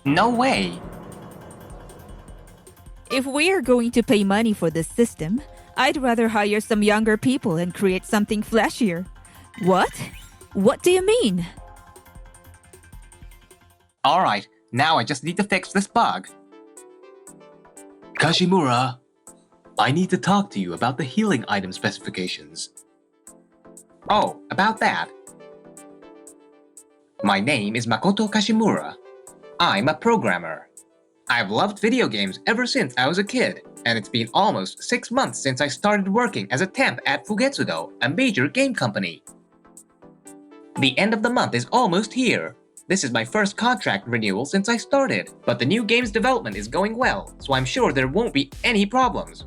No way. If we're going to pay money for this system, I'd rather hire some younger people and create something flashier. What? What do you mean? Alright, now I just need to fix this bug. Kashimura, I need to talk to you about the healing item specifications. Oh, about that. My name is Makoto Kashimura. I'm a programmer. I've loved video games ever since I was a kid, and it's been almost 6 months since I started working as a temp at Fugetsudo, a major game company. The end of the month is almost here. This is my first contract renewal since I started, but the new game's development is going well, so I'm sure there won't be any problems.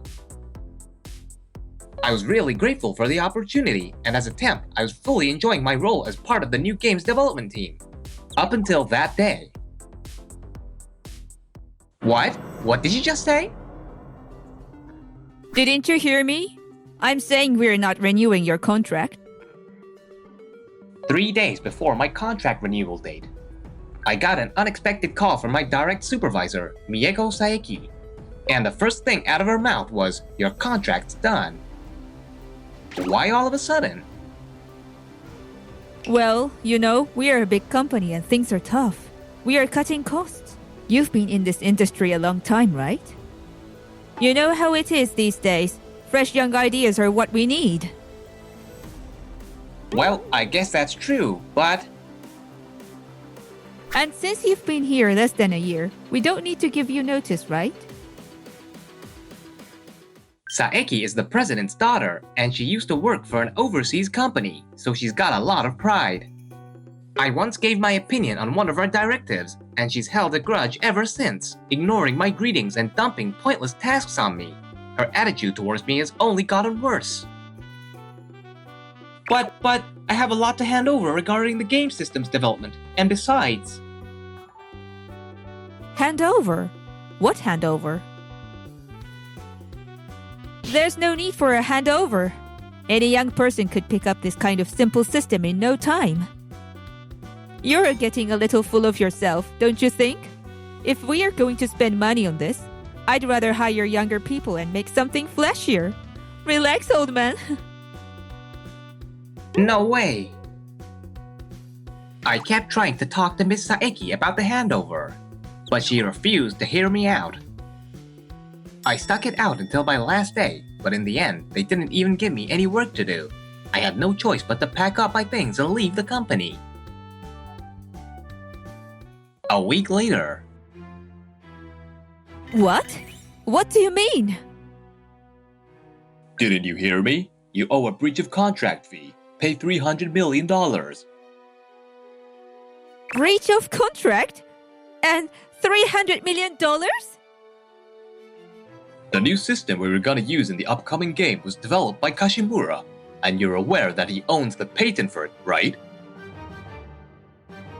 I was really grateful for the opportunity, and as a temp, I was fully enjoying my role as part of the new game's development team. Up until that day. What? What did you just say? Didn't you hear me? I'm saying we're not renewing your contract. 3 days before my contract renewal date, I got an unexpected call from my direct supervisor, Mieko Saeki. And the first thing out of her mouth was, "Your contract's done." Why all of a sudden? Well, you know, we are a big company and things are tough. We are cutting costs. You've been in this industry a long time, right? You know how it is these days. Fresh young ideas are what we need. Well, I guess that's true, but... And since you've been here less than a year, we don't need to give you notice, right? Saeki is the president's daughter, and she used to work for an overseas company, so she's got a lot of pride. I once gave my opinion on one of our directives, and she's held a grudge ever since, ignoring my greetings and dumping pointless tasks on me. Her attitude towards me has only gotten worse. But I have a lot to hand over regarding the game system's development, and besides... Handover? What handover? There's no need for a handover. Any young person could pick up this kind of simple system in no time. You're getting a little full of yourself, don't you think? If we are going to spend money on this, I'd rather hire younger people and make something flashier. Relax, old man. No way! I kept trying to talk to Miss Saeki about the handover, but she refused to hear me out. I stuck it out until my last day, but in the end, they didn't even give me any work to do. I had no choice but to pack up my things and leave the company. A week later. What? What do you mean? Didn't you hear me? You owe a breach of contract fee. Pay $300 million. Breach of contract? And $300 million? The new system we were gonna use in the upcoming game was developed by Kashimura, and you're aware that he owns the patent for it, right?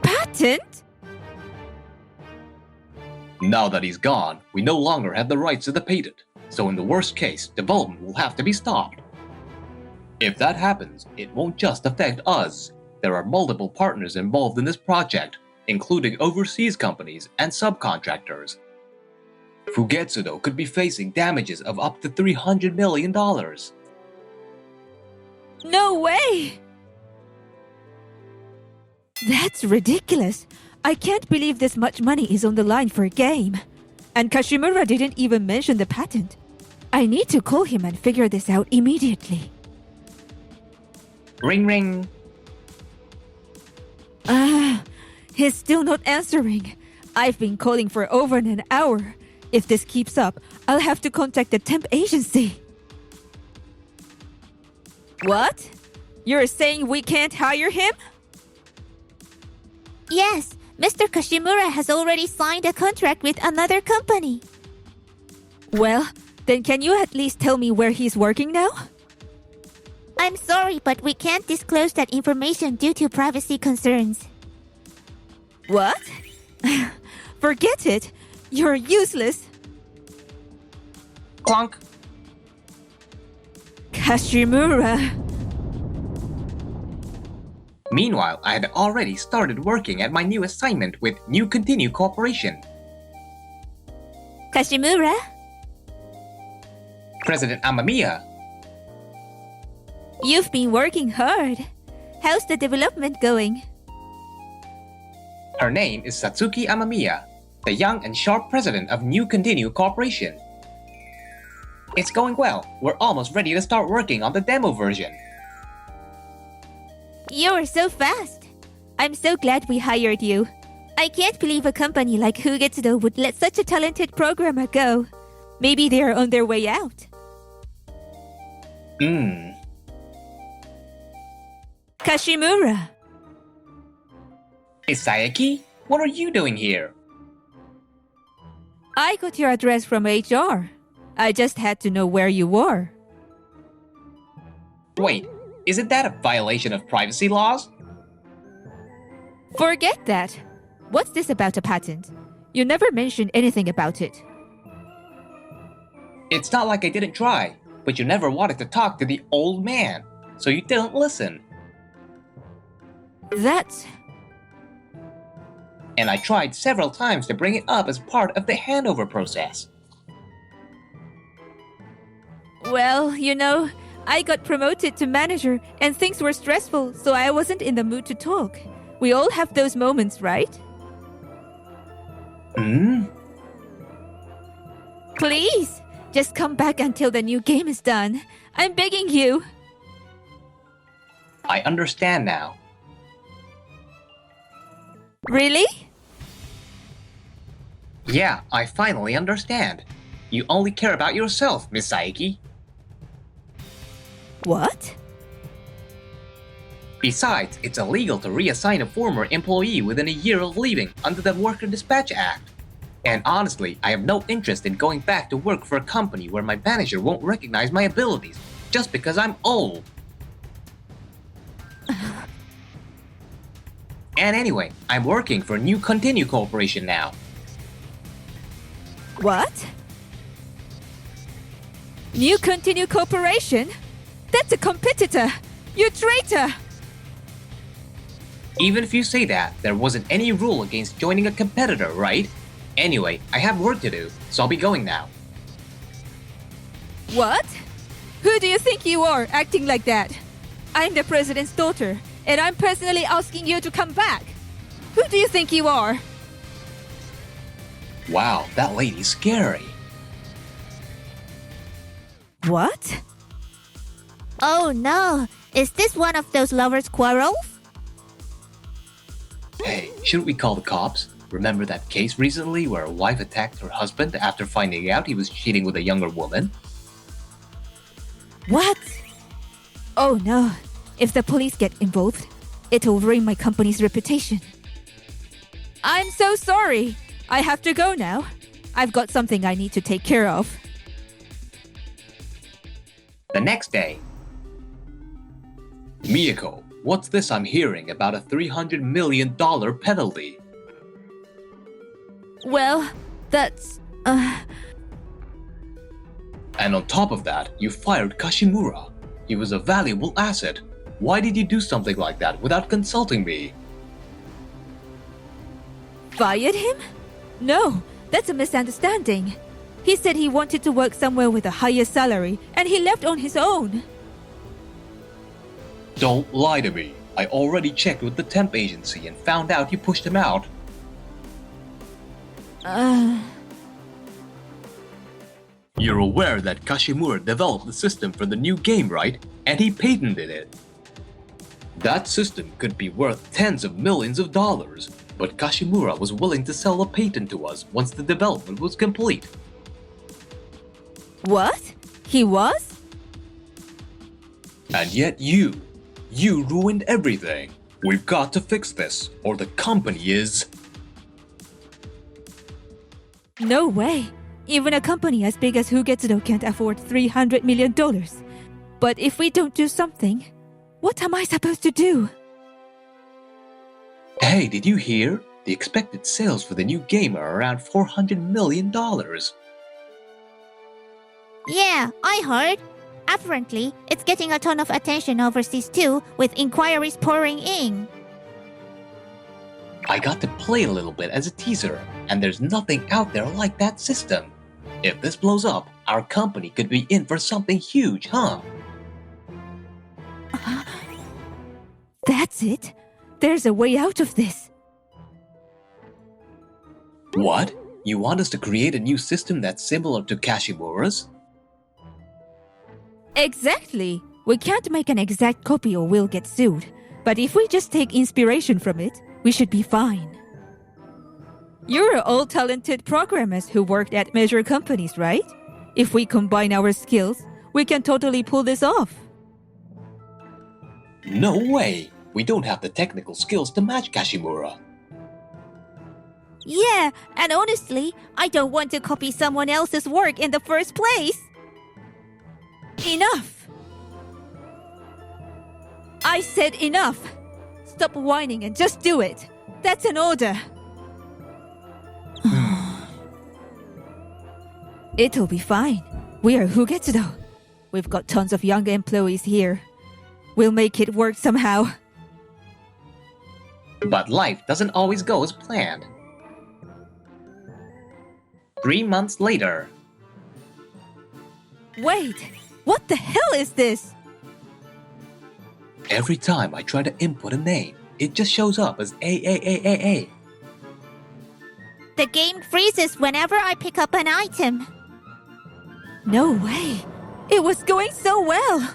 Patent? Now that he's gone, we no longer have the rights to the patent, so in the worst case, development will have to be stopped. If that happens, it won't just affect us. There are multiple partners involved in this project, including overseas companies and subcontractors. Fugetsudo could be facing damages of up to $300 million. No way! That's ridiculous. I can't believe this much money is on the line for a game. And Kashimura didn't even mention the patent. I need to call him and figure this out immediately. Ring ring. He's still not answering. I've been calling for over an hour. If this keeps up, I'll have to contact the temp agency. What? You're saying we can't hire him? Yes, Mr. Kashimura has already signed a contract with another company. Well, then can you at least tell me where he's working now? I'm sorry, but we can't disclose that information due to privacy concerns. What? Forget it. You're useless. Clunk. Meanwhile, I had already started working at my new assignment with New Continue Corporation. Kashimura? President Amamiya, You've been working hard. How's the development going? her name is Satsuki Amamiya, the young and sharp president of New Continue Corporation. It's going well. We're almost ready to start working on the demo version. You're so fast. I'm so glad we hired you. I can't believe a company like Fugetsudo would let such a talented programmer go. Maybe they're on their way out. Kashimura. Isayaki, what are you doing here? I got your address from HR. I just had to know where you were. Wait, isn't that a violation of privacy laws? Forget that. What's this about a patent? You never mentioned anything about it. It's not like I didn't try, but you never wanted to talk to the old man, so you didn't listen. That's... And I tried several times to bring it up as part of the handover process. Well, I got promoted to manager and things were stressful, so I wasn't in the mood to talk. We all have those moments, right? Please, just come back until the new game is done. I'm begging you. I understand now. Really? Yeah, I finally understand. You only care about yourself, Miss Saiki. What? Besides, it's illegal to reassign a former employee within a year of leaving under the Worker Dispatch Act. And honestly, I have no interest in going back to work for a company where my manager won't recognize my abilities just because I'm old. And anyway, I'm working for New Continue Corporation now. What? New Continue Corporation? That's a competitor! You traitor! Even if you say that, there wasn't any rule against joining a competitor, right? Anyway, I have work to do, so I'll be going now. What? Who do you think you are, acting like that? I'm the president's daughter, and I'm personally asking you to come back. Who do you think you are? Wow, that lady's scary. What? Oh no, is this one of those lovers' quarrels? Hey, shouldn't we call the cops? Remember that case recently where a wife attacked her husband after finding out he was cheating with a younger woman? What? Oh no, if the police get involved, it'll ruin my company's reputation. I'm so sorry. I have to go now. I've got something I need to take care of. The next day. Miyako, what's this I'm hearing about a $300 million penalty? Well, that's... And on top of that, you fired Kashimura. He was a valuable asset. Why did you do something like that without consulting me? Fired him? No, that's a misunderstanding. He said he wanted to work somewhere with a higher salary, and he left on his own. Don't lie to me. I already checked with the temp agency and found out you pushed him out. You're aware that Kashimura developed the system for the new game, right? And he patented it. That system could be worth tens of millions of dollars, but Kashimura was willing to sell the patent to us once the development was complete. What? He was? And yet you ruined everything. We've got to fix this, or the company is... No way. Even a company as big as Fugetsudo can't afford $300 million. But if we don't do something, what am I supposed to do? Hey, did you hear? The expected sales for the new game are around $400 million. Yeah, I heard. Apparently, it's getting a ton of attention overseas too, with inquiries pouring in. I got to play a little bit as a teaser, and there's nothing out there like that system. If this blows up, our company could be in for something huge, huh? That's it. There's a way out of this. What? You want us to create a new system that's similar to Kashimura's? Exactly. We can't make an exact copy or we'll get sued. But if we just take inspiration from it, we should be fine. You're all talented programmers who worked at major companies, right? If we combine our skills, we can totally pull this off. No way! We don't have the technical skills to match Kashimura. Yeah, and honestly, I don't want to copy someone else's work in the first place. Enough! I said enough! Stop whining and just do it. That's an order. It'll be fine. We are Fugetsudo. We've got tons of young employees here. We'll make it work somehow. But life doesn't always go as planned. 3 months later. Wait, what the hell is this? Every time I try to input a name, it just shows up as AAAAA. The game freezes whenever I pick up an item. No way. It was going so well.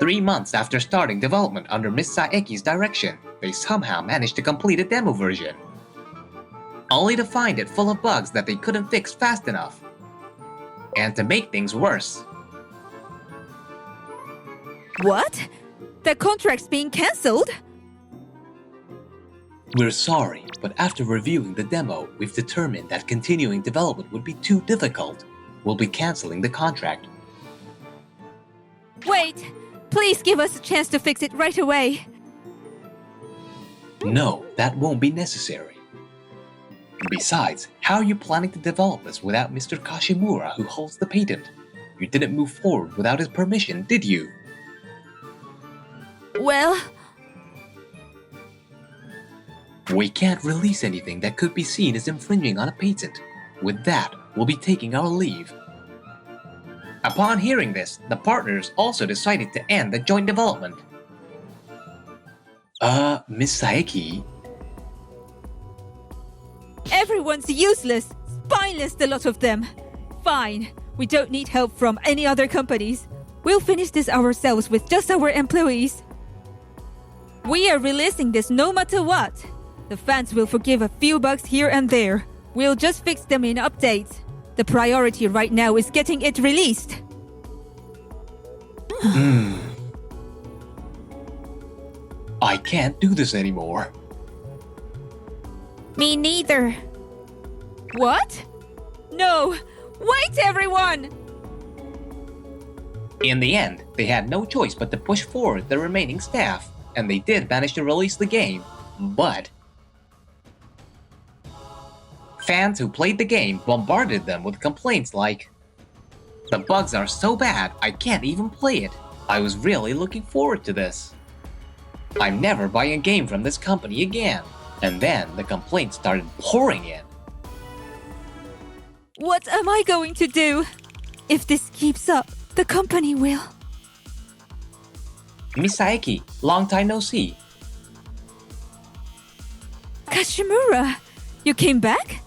3 months after starting development under Miss Saeki's direction, they somehow managed to complete a demo version. Only to find it full of bugs that they couldn't fix fast enough. And to make things worse, What? The contract's being cancelled? We're sorry, but after reviewing the demo, we've determined that continuing development would be too difficult. We'll be canceling the contract. Wait, please give us a chance to fix it right away. No, that won't be necessary. Besides, how are you planning to develop this without Mr. Kashimura, who holds the patent? You didn't move forward without his permission, did you? Well, We can't release anything that could be seen as infringing on a patent. With that, we'll be taking our leave. upon hearing this, the partners also decided to end the joint development. Miss Saeki? everyone's useless, spineless, the lot of them. Fine, we don't need help from any other companies. We'll finish this ourselves with just our employees. We are releasing this no matter what. The fans will forgive a few bugs here and there. We'll just fix them in updates. The priority right now is getting it released. I can't do this anymore. Me neither. What? No! Wait, everyone! In the end, they had no choice but to push forward the remaining staff, and they did manage to release the game, but fans who played the game bombarded them with complaints like, "The bugs are so bad, I can't even play it. I was really looking forward to this. I'm never buying a game from this company again." And then the complaints started pouring in. What am I going to do? If this keeps up, the company will. Miss Saeki, long time no see. Kashimura, you came back?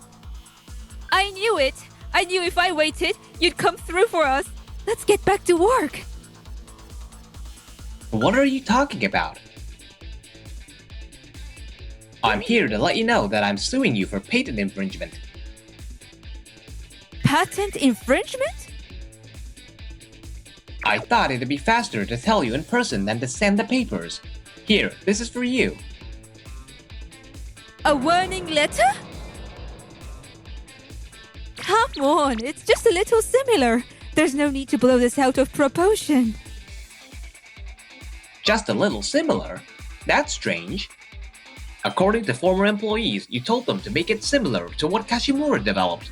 I knew it. I knew if I waited, you'd come through for us. Let's get back to work. What are you talking about? I'm here to let you know that I'm suing you for patent infringement. Patent infringement? I thought it'd be faster to tell you in person than to send the papers. Here, this is for you. A warning letter? Come on, it's just a little similar. There's no need to blow this out of proportion. Just a little similar? That's strange. According to former employees, you told them to make it similar to what Kashimura developed.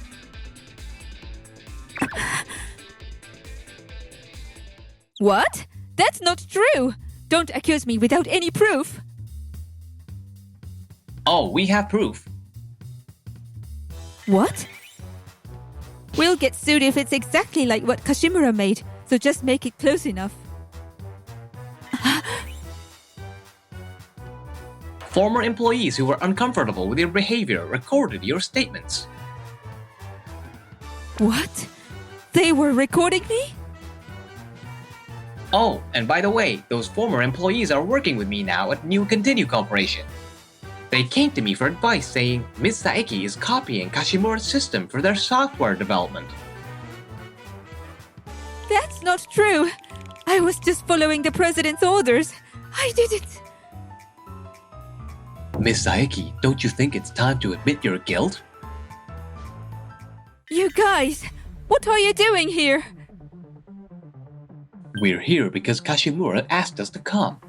What? That's not true! Don't accuse me without any proof! Oh, we have proof. What? We'll get sued if it's exactly like what Kashimura made, so just make it close enough. Former employees who were uncomfortable with your behavior recorded your statements. What? They were recording me? Oh, and by the way, those former employees are working with me now at New Continue Corporation. They came to me for advice saying Ms. Saeki is copying Kashimura's system for their software development. That's not true. I was just following the president's orders. I didn't. Ms. Saeki, don't you think it's time to admit your guilt? You guys, what are you doing here? We're here because Kashimura asked us to come.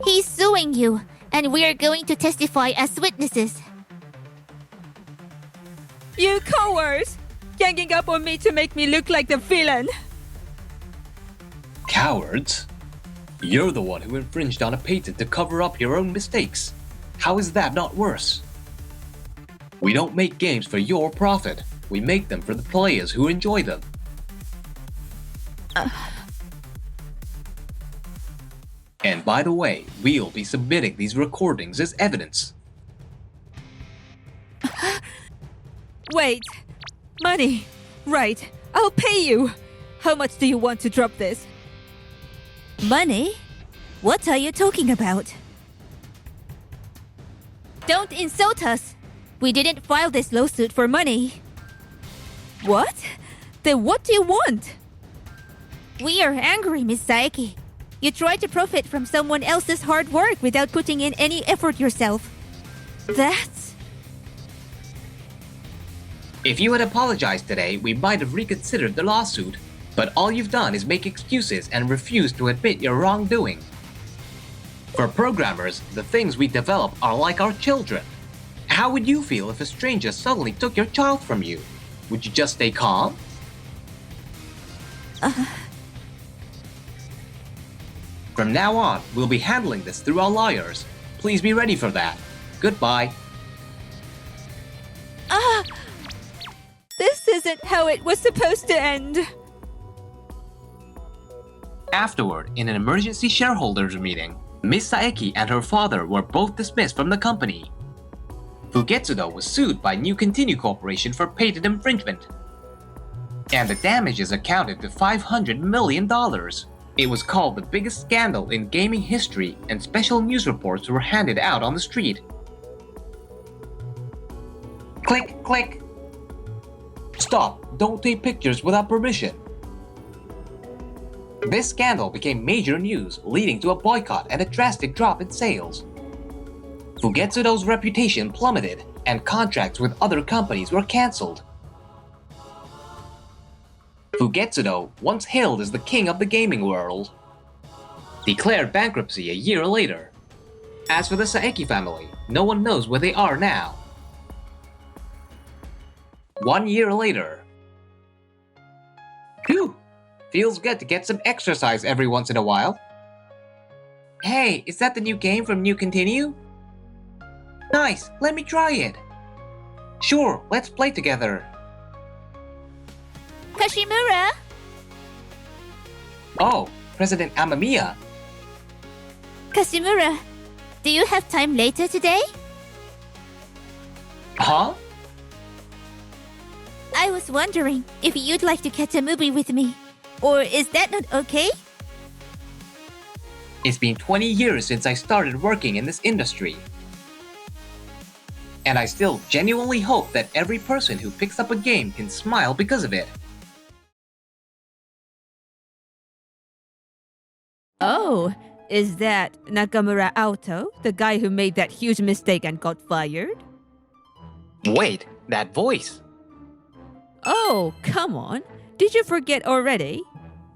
He's suing you, and we are going to testify as witnesses. You cowards! Ganging up on me to make me look like the villain! Cowards? You're the one who infringed on a patent to cover up your own mistakes. How is that not worse? We don't make games for your profit. We make them for the players who enjoy them. And by the way, we'll be submitting these recordings as evidence. Wait. Money. Right. I'll pay you. How much do you want to drop this? Money? What are you talking about? Don't insult us! We didn't file this lawsuit for money. What? Then what do you want? We are angry, Miss Saeki. You tried to profit from someone else's hard work without putting in any effort yourself. That's... If you had apologized today, we might have reconsidered the lawsuit. But all you've done is make excuses and refuse to admit your wrongdoing. For programmers, the things we develop are like our children. How would you feel if a stranger suddenly took your child from you? Would you just stay calm? From now on, we'll be handling this through our lawyers. Please be ready for that. Goodbye. This isn't how it was supposed to end. Afterward, in an emergency shareholders meeting, Ms. Saeki and her father were both dismissed from the company. Fugetsudo was sued by New Continue Corporation for patent infringement. And the damages accounted to $500 million. It was called the biggest scandal in gaming history, and special news reports were handed out on the street. Click, click. Stop, don't take pictures without permission. This scandal became major news, leading to a boycott and a drastic drop in sales. Fugetsudo's reputation plummeted, and contracts with other companies were cancelled. Fugetsudo, once hailed as the king of the gaming world, declared bankruptcy a year later. As for the Saeki family, no one knows where they are now. 1 year later. Phew! Feels good to get some exercise every once in a while. Hey, is that the new game from New Continue? Nice, let me try it. Sure, let's play together. Kashimura! Oh, President Amamiya. Kashimura, do you have time later today? Huh? I was wondering if you'd like to catch a movie with me. Or is that not okay? It's been 20 years since I started working in this industry. And I still genuinely hope that every person who picks up a game can smile because of it. Oh, is that Nakamura Auto, the guy who made that huge mistake and got fired? Wait, that voice. Oh, come on. Did you forget already?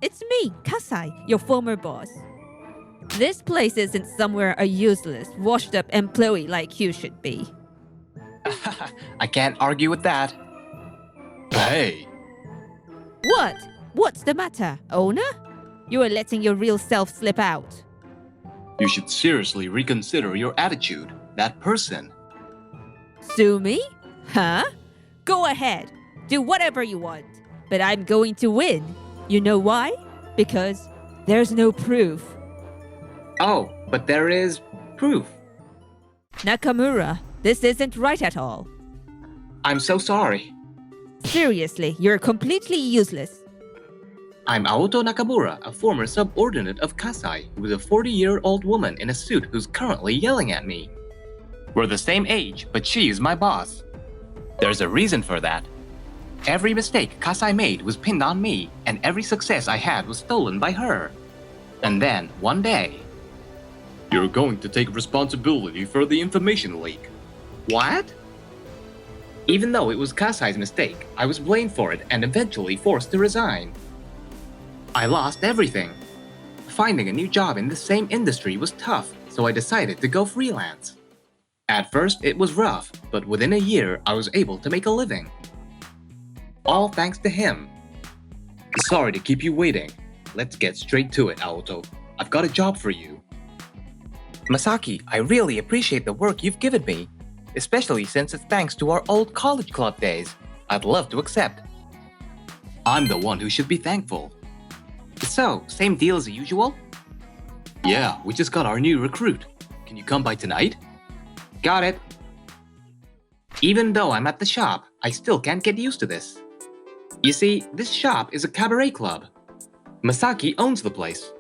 It's me, Kasai, your former boss. This place isn't somewhere a useless, washed-up employee like you should be. I can't argue with that. Hey. What? What's the matter, owner? You are letting your real self slip out. You should seriously reconsider your attitude. That person. Sue me? Huh? Go ahead. Do whatever you want. But I'm going to win. You know why? Because there's no proof. Oh, but there is proof. Nakamura, this isn't right at all. I'm so sorry. Seriously, you're completely useless. I'm Aoto Nakamura, a former subordinate of Kasai, who is a 40-year-old woman in a suit who's currently yelling at me. We're the same age, but she is my boss. There's a reason for that. Every mistake Kasai made was pinned on me, and every success I had was stolen by her. And then, one day... You're going to take responsibility for the information leak. What? Even though it was Kasai's mistake, I was blamed for it and eventually forced to resign. I lost everything. Finding a new job in the same industry was tough, so I decided to go freelance. At first, it was rough, but within a year, I was able to make a living. All thanks to him. Sorry to keep you waiting. Let's get straight to it, Aoto. I've got a job for you. Masaki, I really appreciate the work you've given me, especially since it's thanks to our old college club days. I'd love to accept. I'm the one who should be thankful. So, same deal as usual? Yeah, we just got our new recruit. Can you come by tonight? Got it. Even though I'm at the shop, I still can't get used to this. You see, this shop is a cabaret club. Masaki owns the place.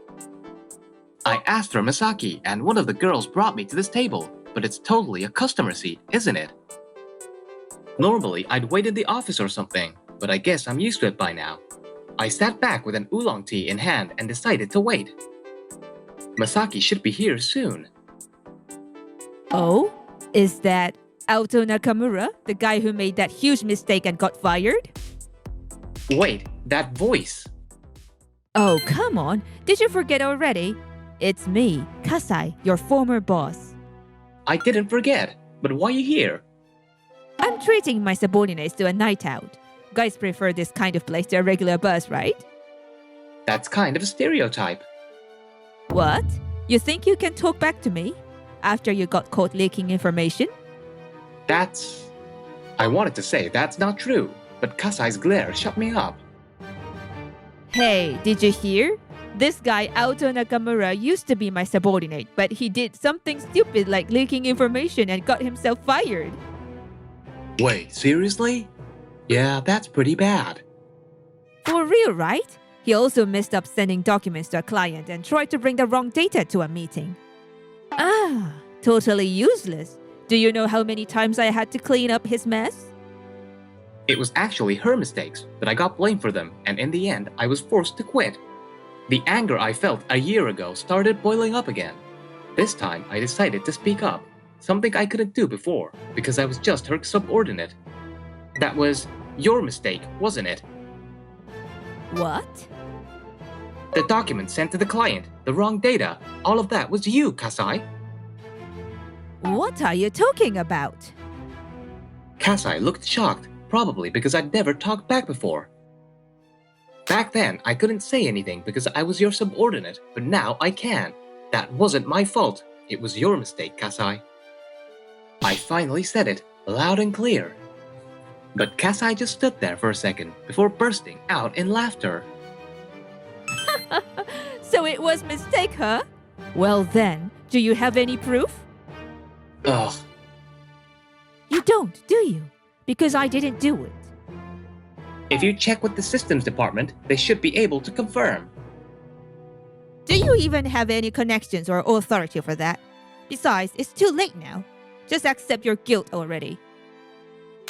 I asked for Masaki, and one of the girls brought me to this table, but it's totally a customer seat, isn't it? Normally, I'd wait in the office or something, but I guess I'm used to it by now. I sat back with an oolong tea in hand and decided to wait. Masaki should be here soon. Oh? Is that Aoto Nakamura, the guy who made that huge mistake and got fired? Wait, that voice. Oh, come on. Did you forget already? It's me, Kasai, your former boss. I didn't forget, but why are you here? I'm treating my subordinates to a night out. Guys prefer this kind of place to a regular bus, right? That's kind of a stereotype. What? You think you can talk back to me? After you got caught leaking information? I wanted to say that's not true, but Kasai's glare shut me up. Hey, did you hear? This guy, Aoto Nakamura, used to be my subordinate, but he did something stupid like leaking information and got himself fired. Wait, seriously? Yeah, that's pretty bad. For real, right? He also messed up sending documents to a client and tried to bring the wrong data to a meeting. Ah, totally useless. Do you know how many times I had to clean up his mess? It was actually her mistakes, but I got blamed for them, and in the end, I was forced to quit. The anger I felt a year ago started boiling up again. This time, I decided to speak up, something I couldn't do before, because I was just her subordinate. That was your mistake, wasn't it? What? The documents sent to the client, the wrong data, all of that was you, Kasai. What are you talking about? Kasai looked shocked, probably because I'd never talked back before. Back then, I couldn't say anything because I was your subordinate, but now I can. That wasn't my fault. It was your mistake, Kasai. I finally said it, loud and clear. But Kasai just stood there for a second before bursting out in laughter. So it was mistake, huh? Well then, do you have any proof? Ugh. You don't, do you? Because I didn't do it. If you check with the systems department, they should be able to confirm. Do you even have any connections or authority for that? Besides, it's too late now. Just accept your guilt already.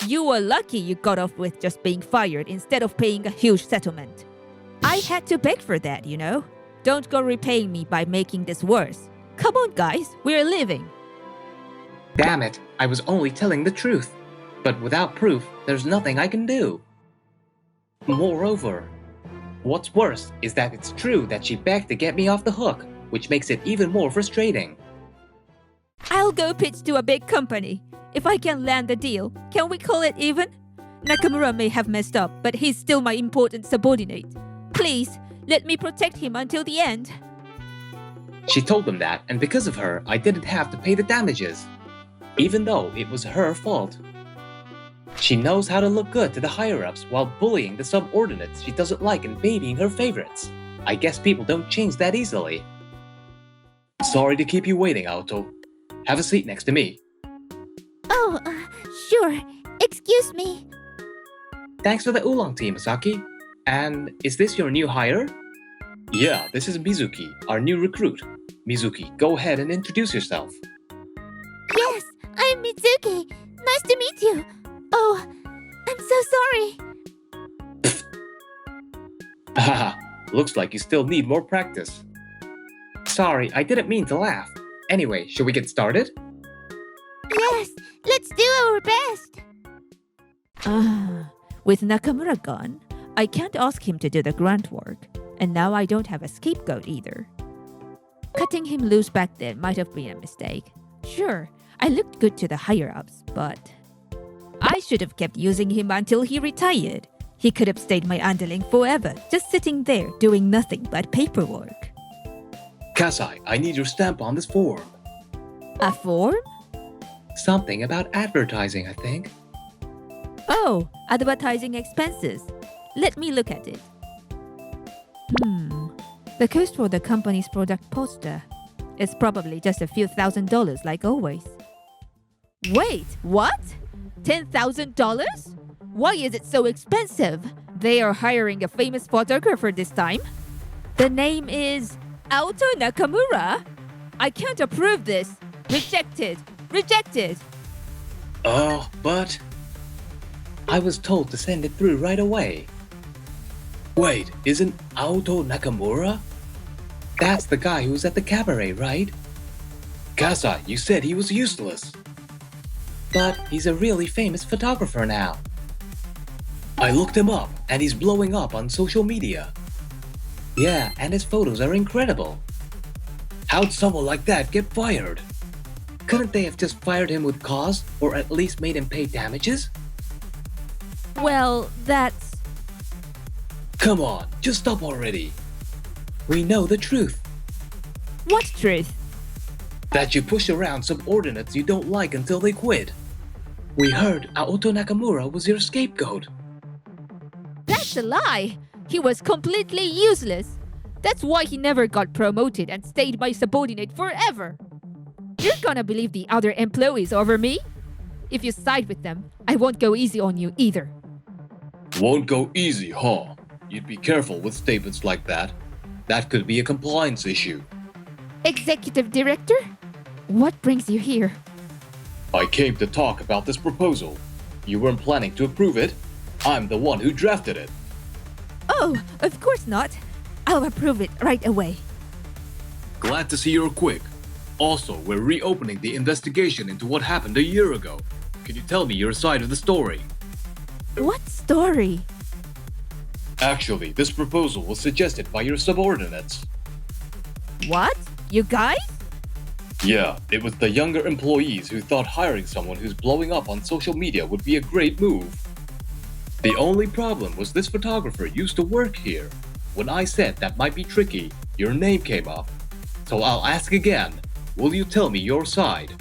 You were lucky you got off with just being fired instead of paying a huge settlement. I had to beg for that, you know? Don't go repaying me by making this worse. Come on, guys, we're leaving. Damn it, I was only telling the truth. But without proof, there's nothing I can do. Moreover, what's worse is that it's true that she begged to get me off the hook, which makes it even more frustrating. I'll go pitch to a big company. If I can land the deal, can we call it even? Nakamura may have messed up, but he's still my important subordinate. Please, let me protect him until the end. She told them that, and because of her, I didn't have to pay the damages, even though it was her fault. She knows how to look good to the higher-ups while bullying the subordinates she doesn't like and babying her favorites. I guess people don't change that easily. Sorry to keep you waiting, Aoto. Have a seat next to me. Oh, sure. Excuse me. Thanks for the oolong tea, Masaki. And is this your new hire? Yeah, this is Mizuki, our new recruit. Mizuki, go ahead and introduce yourself. Yes, I'm Mitsuki. Nice to meet you. Oh, I'm so sorry. Haha, looks like you still need more practice. Sorry, I didn't mean to laugh. Anyway, should we get started? Yes, let's do our best. With Nakamura gone, I can't ask him to do the grunt work, and now I don't have a scapegoat either. Cutting him loose back then might have been a mistake. Sure, I looked good to the higher-ups, but I should have kept using him until he retired. He could have stayed my underling forever, just sitting there doing nothing but paperwork. Kasai, I need your stamp on this form. A form? Something about advertising, I think. Oh, advertising expenses. Let me look at it. The cost for the company's product poster is probably just a few $1,000s like always. Wait, what? $10,000? Why is it so expensive? They are hiring a famous photographer this time. The name is Aoto Nakamura. I can't approve this. Rejected. Rejected. But... I was told to send it through right away. Wait, isn't Aoto Nakamura? That's the guy who's at the cabaret, right? Kasai, you said he was useless. But he's a really famous photographer now. I looked him up, and he's blowing up on social media. Yeah, and his photos are incredible. How'd someone like that get fired? Couldn't they have just fired him with cause, or at least made him pay damages? Well, that's... Come on, just stop already. We know the truth. What truth? That you push around subordinates you don't like until they quit. We heard Aoto Nakamura was your scapegoat. That's a lie. He was completely useless. That's why he never got promoted and stayed my subordinate forever. You're gonna believe the other employees over me? If you side with them, I won't go easy on you either. Won't go easy, huh? You'd be careful with statements like that. That could be a compliance issue. Executive Director? What brings you here? I came to talk about this proposal. You weren't planning to approve it. I'm the one who drafted it. Oh, of course not. I'll approve it right away. Glad to see you're quick. Also, we're reopening the investigation into what happened a year ago. Can you tell me your side of the story? What story? Actually, this proposal was suggested by your subordinates. What? You guys? Yeah, it was the younger employees who thought hiring someone who's blowing up on social media would be a great move. The only problem was this photographer used to work here. When I said that might be tricky, your name came up. So I'll ask again, will you tell me your side?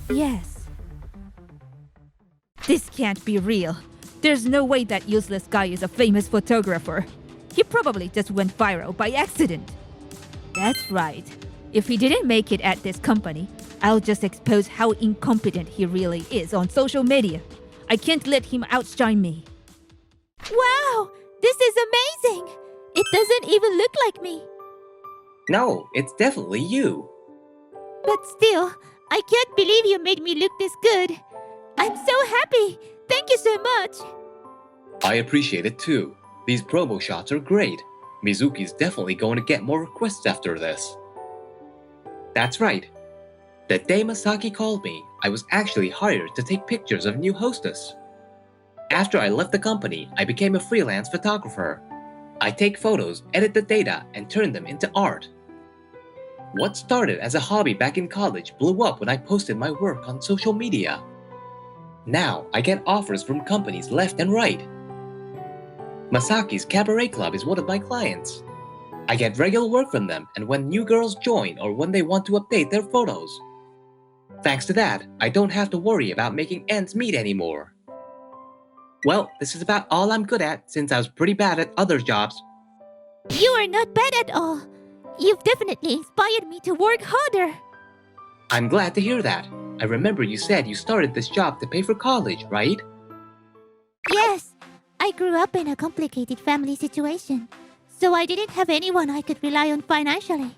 Yes. This can't be real. There's no way that useless guy is a famous photographer. He probably just went viral by accident. That's right. If he didn't make it at this company, I'll just expose how incompetent he really is on social media. I can't let him outshine me. Wow, this is amazing. It doesn't even look like me. No, it's definitely you. But still, I can't believe you made me look this good. I'm so happy. Thank you so much. I appreciate it too. These promo shots are great. Mizuki's definitely going to get more requests after this. That's right. The day Masaki called me, I was actually hired to take pictures of new hostess. After I left the company, I became a freelance photographer. I take photos, edit the data, and turn them into art. What started as a hobby back in college blew up when I posted my work on social media. Now I get offers from companies left and right. Masaki's cabaret club is one of my clients. I get regular work from them and when new girls join or when they want to update their photos. Thanks to that, I don't have to worry about making ends meet anymore. Well, this is about all I'm good at since I was pretty bad at other jobs. You are not bad at all. You've definitely inspired me to work harder. I'm glad to hear that. I remember you said you started this job to pay for college, right? Yes, I grew up in a complicated family situation, so I didn't have anyone I could rely on financially.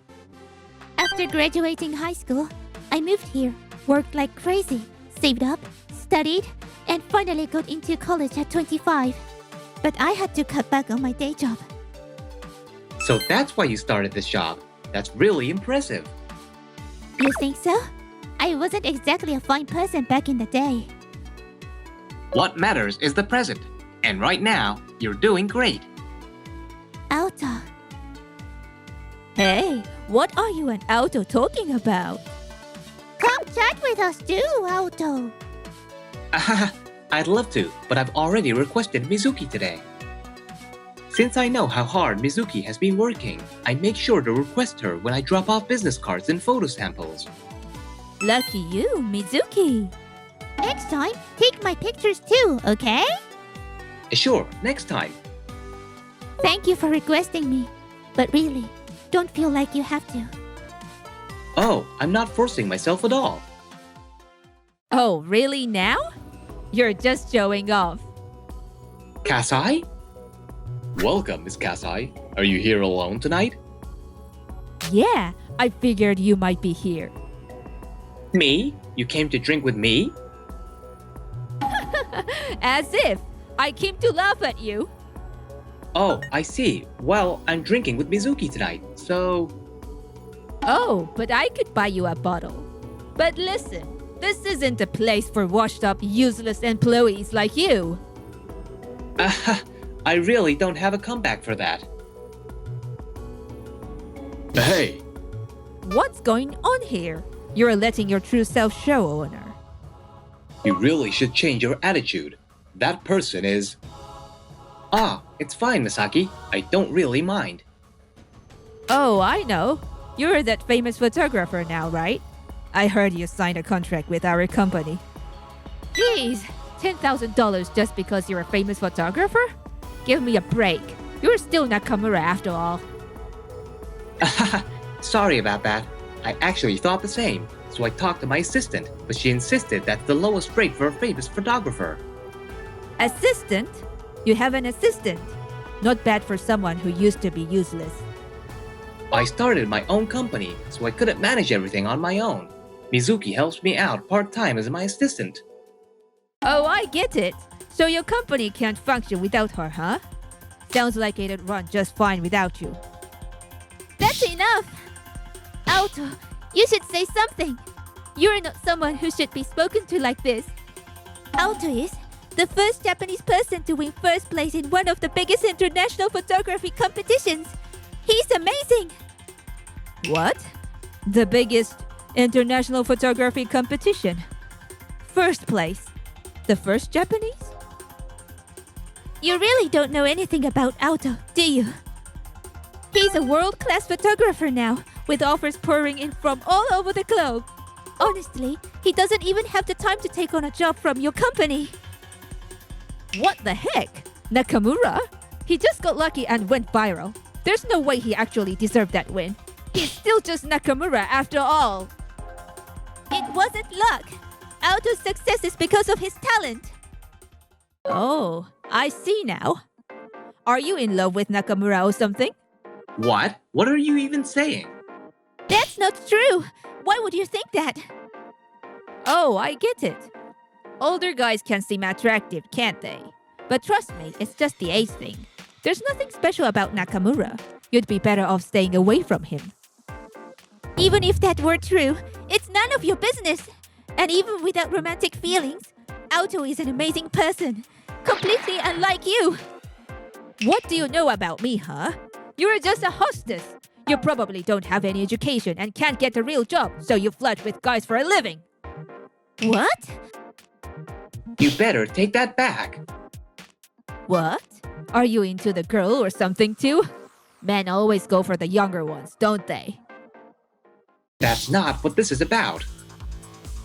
After graduating high school, I moved here, worked like crazy, saved up, studied, and finally got into college at 25. But I had to cut back on my day job. So that's why you started this job. That's really impressive. You think so? I wasn't exactly a fine person back in the day. What matters is the present. And right now, you're doing great. Auto. Hey, what are you and Auto talking about? Come chat with us too, Auto. I'd love to, but I've already requested Mizuki today. Since I know how hard Mizuki has been working, I make sure to request her when I drop off business cards and photo samples. Lucky you, Mizuki. Next time, take my pictures too, okay? Sure, next time. Thank you for requesting me. But really, don't feel like you have to. Oh, I'm not forcing myself at all. Oh, really now? You're just showing off. Kasai? Welcome, Miss Kasai. Are you here alone tonight? Yeah, I figured you might be here. Me? You came to drink with me? As if I came to laugh at you. Oh, I see. Well, I'm drinking with Mizuki tonight, so... Oh, but I could buy you a bottle. But listen, this isn't a place for washed up, useless employees like you. I really don't have a comeback for that. Hey! What's going on here? You're letting your true self show, owner. You really should change your attitude. That person is... Ah, it's fine, Misaki. I don't really mind. Oh, I know. You're that famous photographer now, right? I heard you signed a contract with our company. Geez, $10,000 just because you're a famous photographer? Give me a break. You're still Nakamura after all. Sorry about that. I actually thought the same, so I talked to my assistant, but she insisted that's the lowest rate for a famous photographer. Assistant? You have an assistant. Not bad for someone who used to be useless. I started my own company, so I couldn't manage everything on my own. Mizuki helps me out part-time as my assistant. Oh, I get it. So your company can't function without her, huh? Sounds like it'd run just fine without you. That's enough! Auto, you should say something. You're not someone who should be spoken to like this. Auto is the first Japanese person to win first place in one of the biggest international photography competitions. He's amazing! What? The biggest international photography competition? First place? The first Japanese? You really don't know anything about Auto, do you? He's a world-class photographer now, with offers pouring in from all over the globe. Honestly, he doesn't even have the time to take on a job from your company. What the heck? Nakamura? He just got lucky and went viral. There's no way he actually deserved that win. He's still just Nakamura after all. It wasn't luck. Auto's success is because of his talent. Oh, I see now. Are you in love with Nakamura or something? What? What are you even saying? That's not true. Why would you think that? Oh, I get it. Older guys can seem attractive, can't they? But trust me, it's just the age thing. There's nothing special about Nakamura. You'd be better off staying away from him. Even if that were true, it's none of your business. And even without romantic feelings, Auto is an amazing person. Completely unlike you. What do you know about me, huh? You're just a hostess. You probably don't have any education and can't get a real job, so you flirt with guys for a living. What? You better take that back. What? Are you into the girl or something too? Men always go for the younger ones, don't they? That's not what this is about.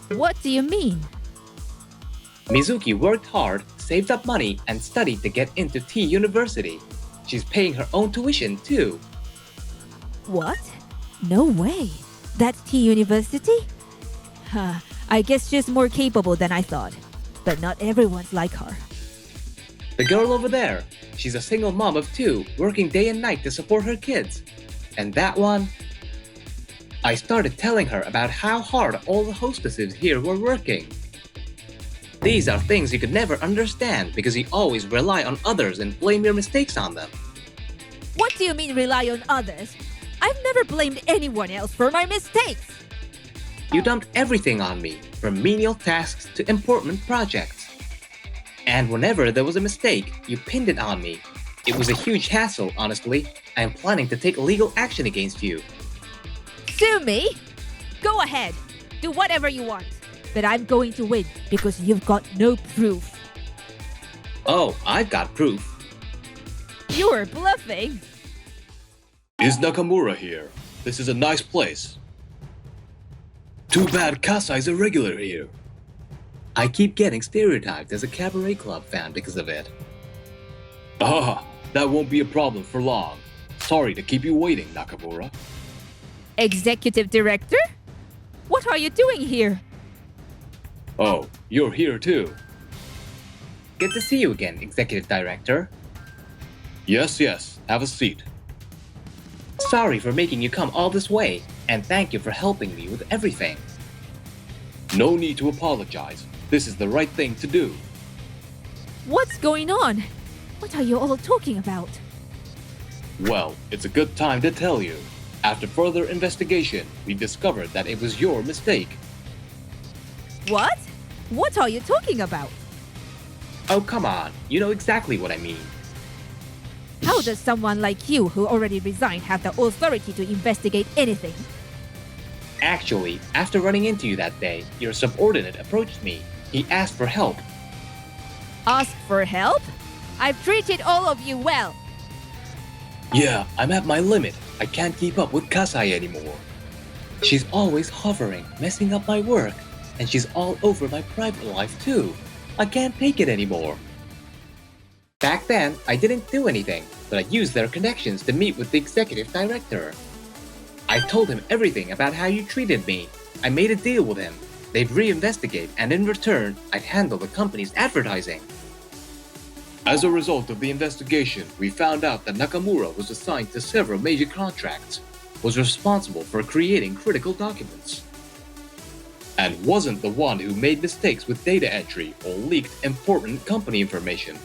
What do you mean? Mizuki worked hard, saved up money, and studied to get into T University. She's paying her own tuition too. What? No way. That's T University? Huh, I guess she's more capable than I thought. But not everyone's like her. The girl over there, she's a single mom of 2, working day and night to support her kids. And that one? I started telling her about how hard all the hostesses here were working. These are things you could never understand because you always rely on others and blame your mistakes on them. What do you mean rely on others? I've never blamed anyone else for my mistakes. You dumped everything on me, from menial tasks to important projects. And whenever there was a mistake, you pinned it on me. It was a huge hassle, honestly. I am planning to take legal action against you. Sue me? Go ahead. Do whatever you want. But I'm going to win because you've got no proof. Oh, I've got proof. You're bluffing. Is Nakamura here? This is a nice place. Too bad Kasai's a regular here. I keep getting stereotyped as a cabaret club fan because of it. Ah, that won't be a problem for long. Sorry to keep you waiting, Nakamura. Executive Director? What are you doing here? Oh, you're here too. Good to see you again, Executive Director. Yes, have a seat. Sorry for making you come all this way, and thank you for helping me with everything. No need to apologize. This is the right thing to do. What's going on? What are you all talking about? Well, it's a good time to tell you. After further investigation, we discovered that it was your mistake. What? What are you talking about? Oh, come on. You know exactly what I mean. How does someone like you who already resigned have the authority to investigate anything? Actually, after running into you that day, your subordinate approached me. He asked for help. Ask for help? I've treated all of you well. Yeah, I'm at my limit. I can't keep up with Kasai anymore. She's always hovering, messing up my work. And she's all over my private life too. I can't take it anymore. Back then, I didn't do anything, but I used their connections to meet with the executive director. I told him everything about how you treated me. I made a deal with him. They'd reinvestigate, and in return, I'd handle the company's advertising. As a result of the investigation, we found out that Nakamura was assigned to several major contracts, was responsible for creating critical documents, and wasn't the one who made mistakes with data entry or leaked important company information.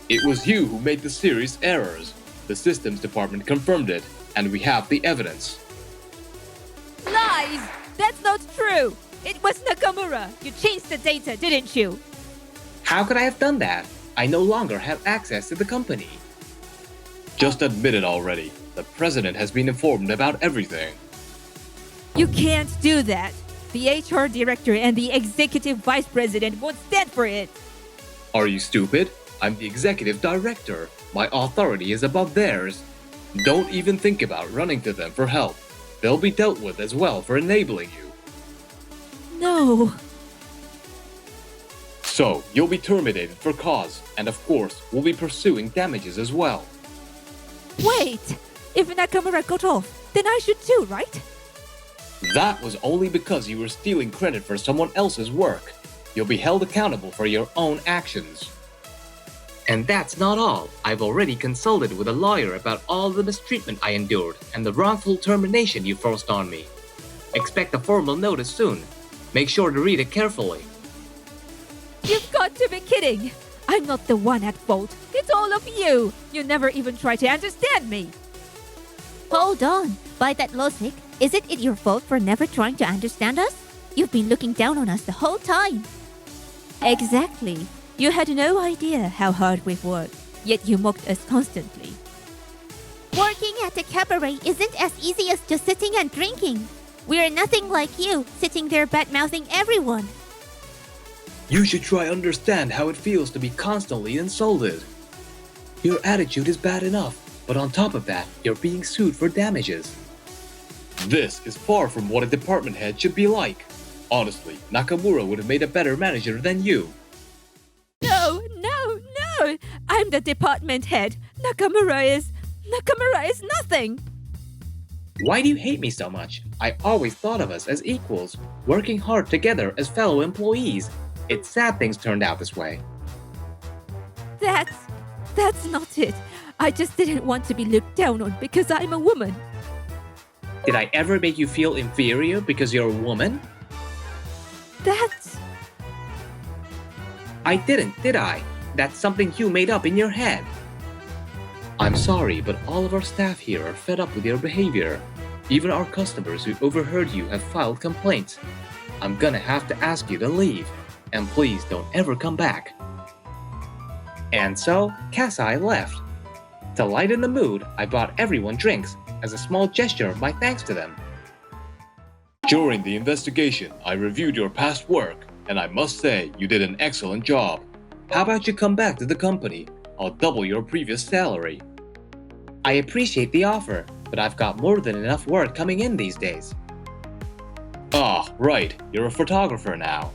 It was you who made the serious errors. The systems department confirmed it, and we have the evidence. Lies! That's not true! It was Nakamura! You changed the data, didn't you? How could I have done that? I no longer have access to the company. Just admit it already. The president has been informed about everything. You can't do that! The HR director and the executive vice president won't stand for it! Are you stupid? I'm the executive director. My authority is above theirs. Don't even think about running to them for help. They'll be dealt with as well for enabling you. No! So, you'll be terminated for cause, and of course, we'll be pursuing damages as well. Wait! If Nakamura got off, then I should too, right? That was only because you were stealing credit for someone else's work. You'll be held accountable for your own actions. And that's not all. I've already consulted with a lawyer about all the mistreatment I endured and the wrongful termination you forced on me. Expect a formal notice soon. Make sure to read it carefully. You've got to be kidding! I'm not the one at fault. It's all of you! You never even try to understand me! Hold on. By that logic, isn't it your fault for never trying to understand us? You've been looking down on us the whole time. Exactly. You had no idea how hard we've worked, yet you mocked us constantly. Working at the cabaret isn't as easy as just sitting and drinking. We're nothing like you, sitting there bad-mouthing everyone. You should try understand how it feels to be constantly insulted. Your attitude is bad enough, but on top of that, you're being sued for damages. This is far from what a department head should be like. Honestly, Nakamura would have made a better manager than you. No, no, no! I'm the department head. Nakamura is nothing. Why do you hate me so much? I always thought of us as equals, working hard together as fellow employees. It's sad things turned out this way. That's not it. I just didn't want to be looked down on because I'm a woman. Did I ever make you feel inferior because you're a woman? I didn't, did I? That's something you made up in your head. I'm sorry, but all of our staff here are fed up with your behavior. Even our customers who overheard you have filed complaints. I'm gonna have to ask you to leave. And please don't ever come back. And so, Kasai left. To lighten the mood, I bought everyone drinks, as a small gesture of my thanks to them. During the investigation, I reviewed your past work, and I must say you did an excellent job. How about you come back to the company? I'll double your previous salary. I appreciate the offer, but I've got more than enough work coming in these days. Ah, right, you're a photographer now.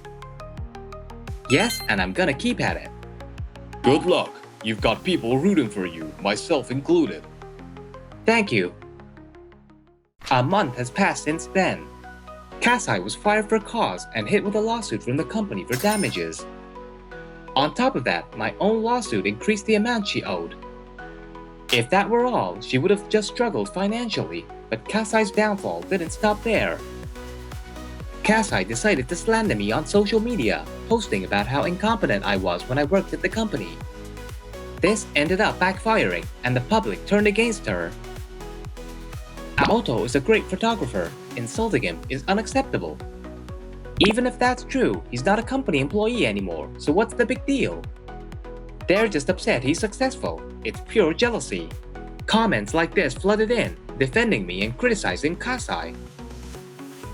Yes, and I'm gonna keep at it. Good luck. You've got people rooting for you, myself included. Thank you. A month has passed since then. Kasai was fired for cause and hit with a lawsuit from the company for damages. On top of that, my own lawsuit increased the amount she owed. If that were all, she would have just struggled financially, but Kasai's downfall didn't stop there. Kasai decided to slander me on social media, posting about how incompetent I was when I worked at the company. This ended up backfiring, and the public turned against her. Aoto is a great photographer. Insulting him is unacceptable. Even if that's true, he's not a company employee anymore, so what's the big deal? They're just upset he's successful. It's pure jealousy. Comments like this flooded in, defending me and criticizing Kasai.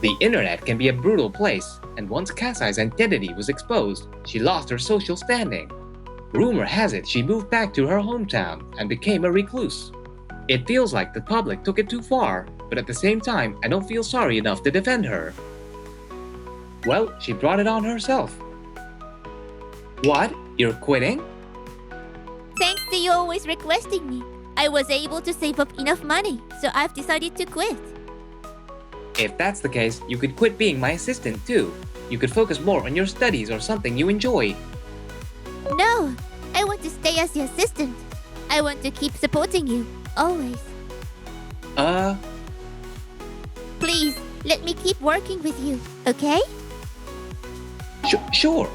The internet can be a brutal place, and once Kasai's identity was exposed, she lost her social standing. Rumor has it she moved back to her hometown and became a recluse. It feels like the public took it too far, but at the same time, I don't feel sorry enough to defend her. Well, she brought it on herself. What? You're quitting? Thanks to you always requesting me, I was able to save up enough money, so I've decided to quit. If that's the case, you could quit being my assistant too. You could focus more on your studies or something you enjoy. No, I want to stay as your assistant. I want to keep supporting you, always. Please, let me keep working with you, okay? Sure.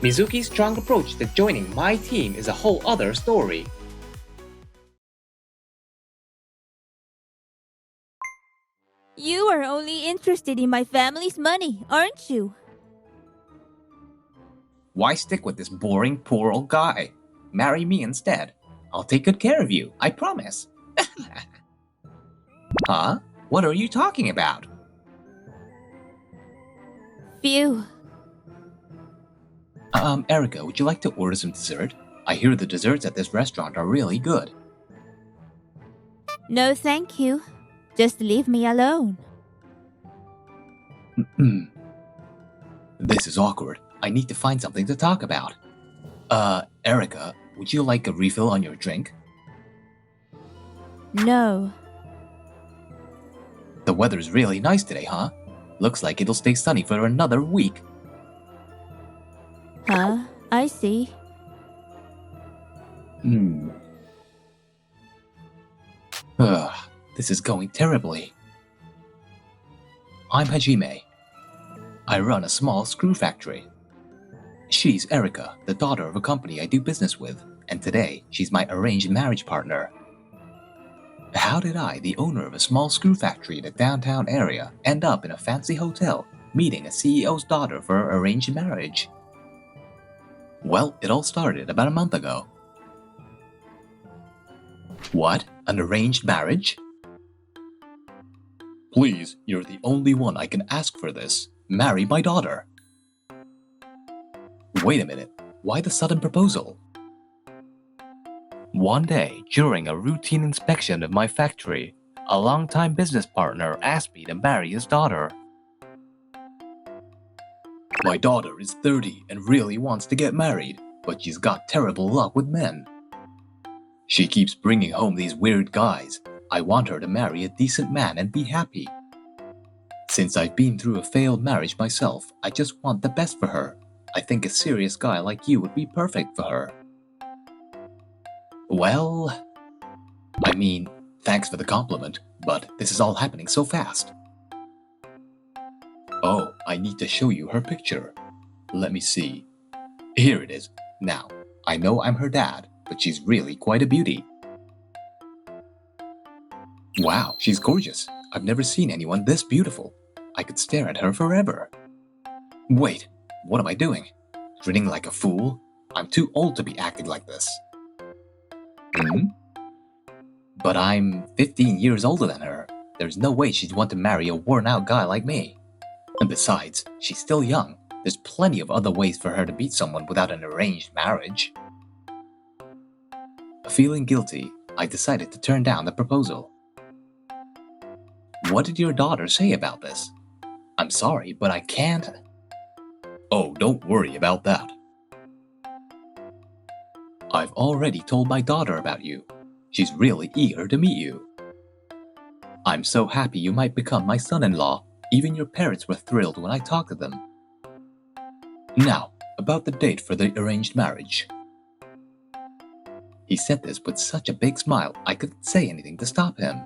Mizuki's strong approach to joining my team is a whole other story. You are only interested in my family's money, aren't you? Why stick with this boring, poor old guy? Marry me instead. I'll take good care of you, I promise. Huh? What are you talking about? Phew. Erica, would you like to order some dessert? I hear the desserts at this restaurant are really good. No, thank you. Just leave me alone. This is awkward. I need to find something to talk about. Erica, would you like a refill on your drink? No. The weather's really nice today, huh? Looks like it'll stay sunny for another week. Huh? I see. This is going terribly. I'm Hajime. I run a small screw factory. She's Erica, the daughter of a company I do business with, and today she's my arranged marriage partner. How did I, the owner of a small screw factory in a downtown area, end up in a fancy hotel meeting a CEO's daughter for an arranged marriage? Well, it all started about a month ago. What? An arranged marriage? Please, you're the only one I can ask for this. Marry my daughter. Wait a minute. Why the sudden proposal? One day, during a routine inspection of my factory, a longtime business partner asked me to marry his daughter. My daughter is 30 and really wants to get married, but she's got terrible luck with men. She keeps bringing home these weird guys. I want her to marry a decent man and be happy. Since I've been through a failed marriage myself, I just want the best for her. I think a serious guy like you would be perfect for her. Well, I mean, thanks for the compliment, but this is all happening so fast. Oh, I need to show you her picture. Let me see. Here it is. Now, I know I'm her dad, but she's really quite a beauty. Wow, she's gorgeous. I've never seen anyone this beautiful. I could stare at her forever. Wait, what am I doing? Grinning like a fool? I'm too old to be acting like this. But I'm 15 years older than her. There's no way she'd want to marry a worn-out guy like me. And besides, she's still young. There's plenty of other ways for her to meet someone without an arranged marriage. Feeling guilty, I decided to turn down the proposal. What did your daughter say about this? I'm sorry, but I can't. Oh, don't worry about that. I've already told my daughter about you. She's really eager to meet you. I'm so happy you might become my son-in-law. Even your parents were thrilled when I talked to them. Now, about the date for the arranged marriage. He said this with such a big smile, I couldn't say anything to stop him.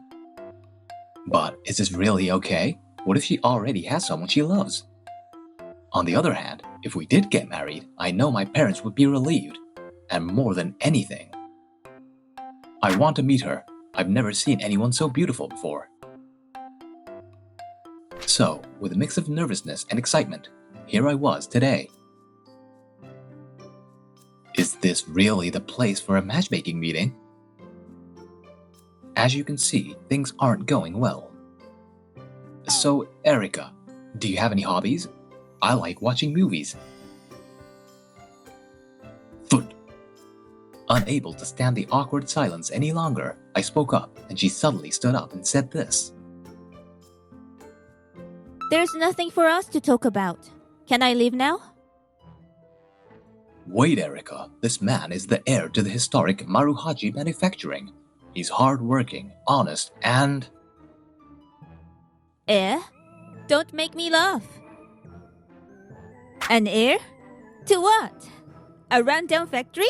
But is this really okay? What if she already has someone she loves? On the other hand, if we did get married, I know my parents would be relieved. And more than anything, I want to meet her. I've never seen anyone so beautiful before. So, with a mix of nervousness and excitement, here I was today. Is this really the place for a matchmaking meeting? As you can see, things aren't going well. So, Erica, do you have any hobbies? I like watching movies. Foot. Unable to stand the awkward silence any longer, I spoke up, and she suddenly stood up and said this. There's nothing for us to talk about. Can I leave now? Wait, Erica. This man is the heir to the historic Maruhachi manufacturing. He's hard-working, honest, and... Heir? Don't make me laugh. An heir? To what? A rundown factory?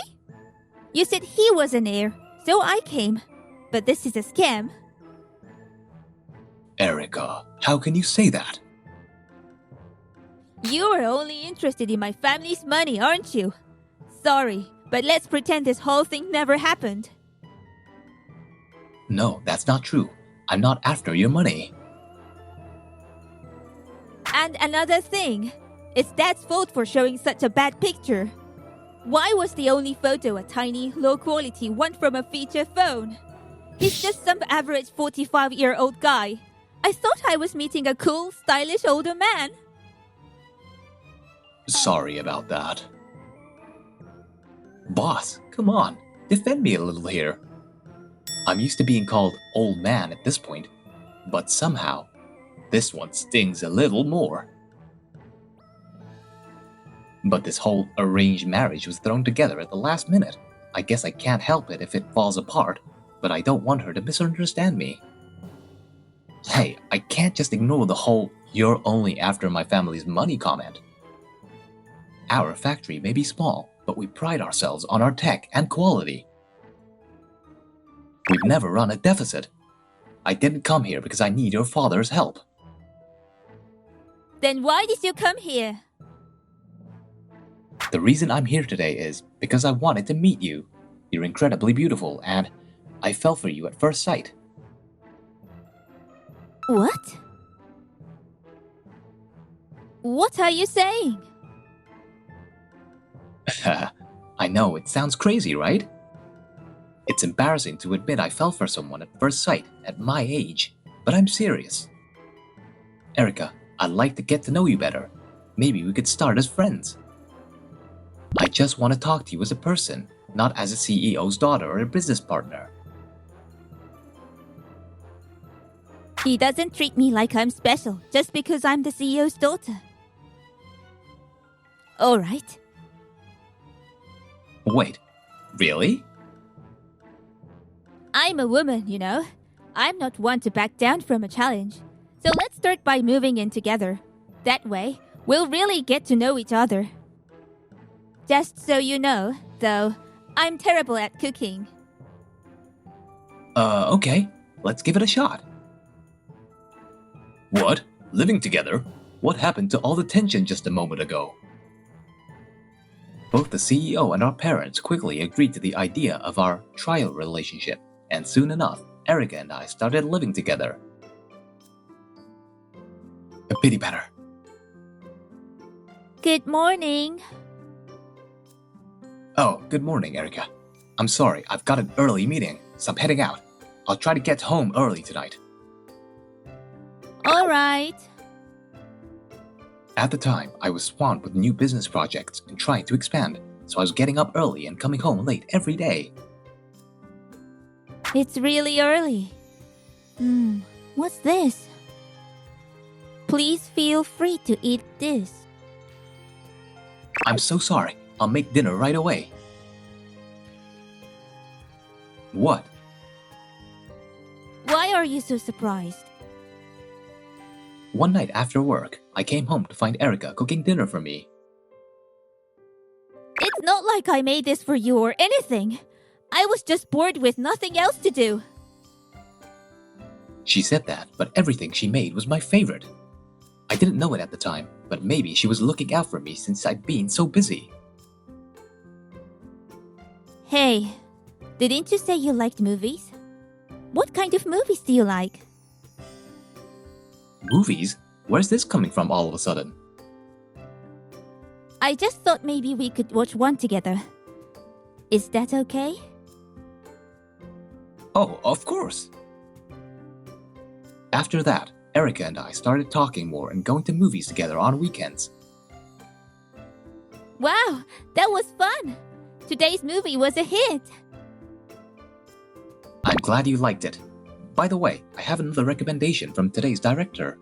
You said he was an heir, so I came. But this is a scam. Erica, how can you say that? You are only interested in my family's money, aren't you? Sorry, but let's pretend this whole thing never happened. No, that's not true. I'm not after your money. And another thing, it's Dad's fault for showing such a bad picture. Why was the only photo a tiny, low-quality one from a feature phone? He's just some average 45-year-old guy. I thought I was meeting a cool, stylish older man. Sorry about that. Boss, come on, defend me a little here. I'm used to being called old man at this point, but somehow, this one stings a little more. But this whole arranged marriage was thrown together at the last minute. I guess I can't help it if it falls apart, but I don't want her to misunderstand me. Hey, I can't just ignore the whole "you're only after my family's money" comment. Our factory may be small, but we pride ourselves on our tech and quality. We've never run a deficit. I didn't come here because I need your father's help. Then why did you come here? The reason I'm here today is because I wanted to meet you. You're incredibly beautiful, and I fell for you at first sight. What? What are you saying? I know, it sounds crazy, right? It's embarrassing to admit I fell for someone at first sight at my age, but I'm serious. Erica, I'd like to get to know you better. Maybe we could start as friends. I just want to talk to you as a person. not as a CEO's daughter or a business partner. He doesn't treat me like I'm special just because I'm the CEO's daughter. Alright. Wait, really? I'm a woman, you know. I'm not one to back down from a challenge. So let's start by moving in together. That way, we'll really get to know each other. Just so you know, though, I'm terrible at cooking. Okay. Let's give it a shot. What? Living together? What happened to all the tension just a moment ago? Both the CEO and our parents quickly agreed to the idea of our trial relationship, and soon enough, Erica and I started living together. A pity better. Good morning. Oh, good morning, Erica. I'm sorry, I've got an early meeting, so I'm heading out. I'll try to get home early tonight. Alright. At the time, I was swamped with new business projects and trying to expand, so I was getting up early and coming home late every day. It's really early. What's this? Please feel free to eat this. I'm so sorry. I'll make dinner right away. What? Why are you so surprised? One night after work, I came home to find Erica cooking dinner for me. It's not like I made this for you or anything. I was just bored with nothing else to do. She said that, but everything she made was my favorite. I didn't know it at the time, but maybe she was looking out for me since I'd been so busy. Hey, didn't you say you liked movies? What kind of movies do you like? Movies? Where's this coming from all of a sudden? I just thought maybe we could watch one together. Is that okay? Oh, of course! After that, Erica and I started talking more and going to movies together on weekends. Wow, that was fun! Today's movie was a hit! I'm glad you liked it. By the way, I have another recommendation from today's director.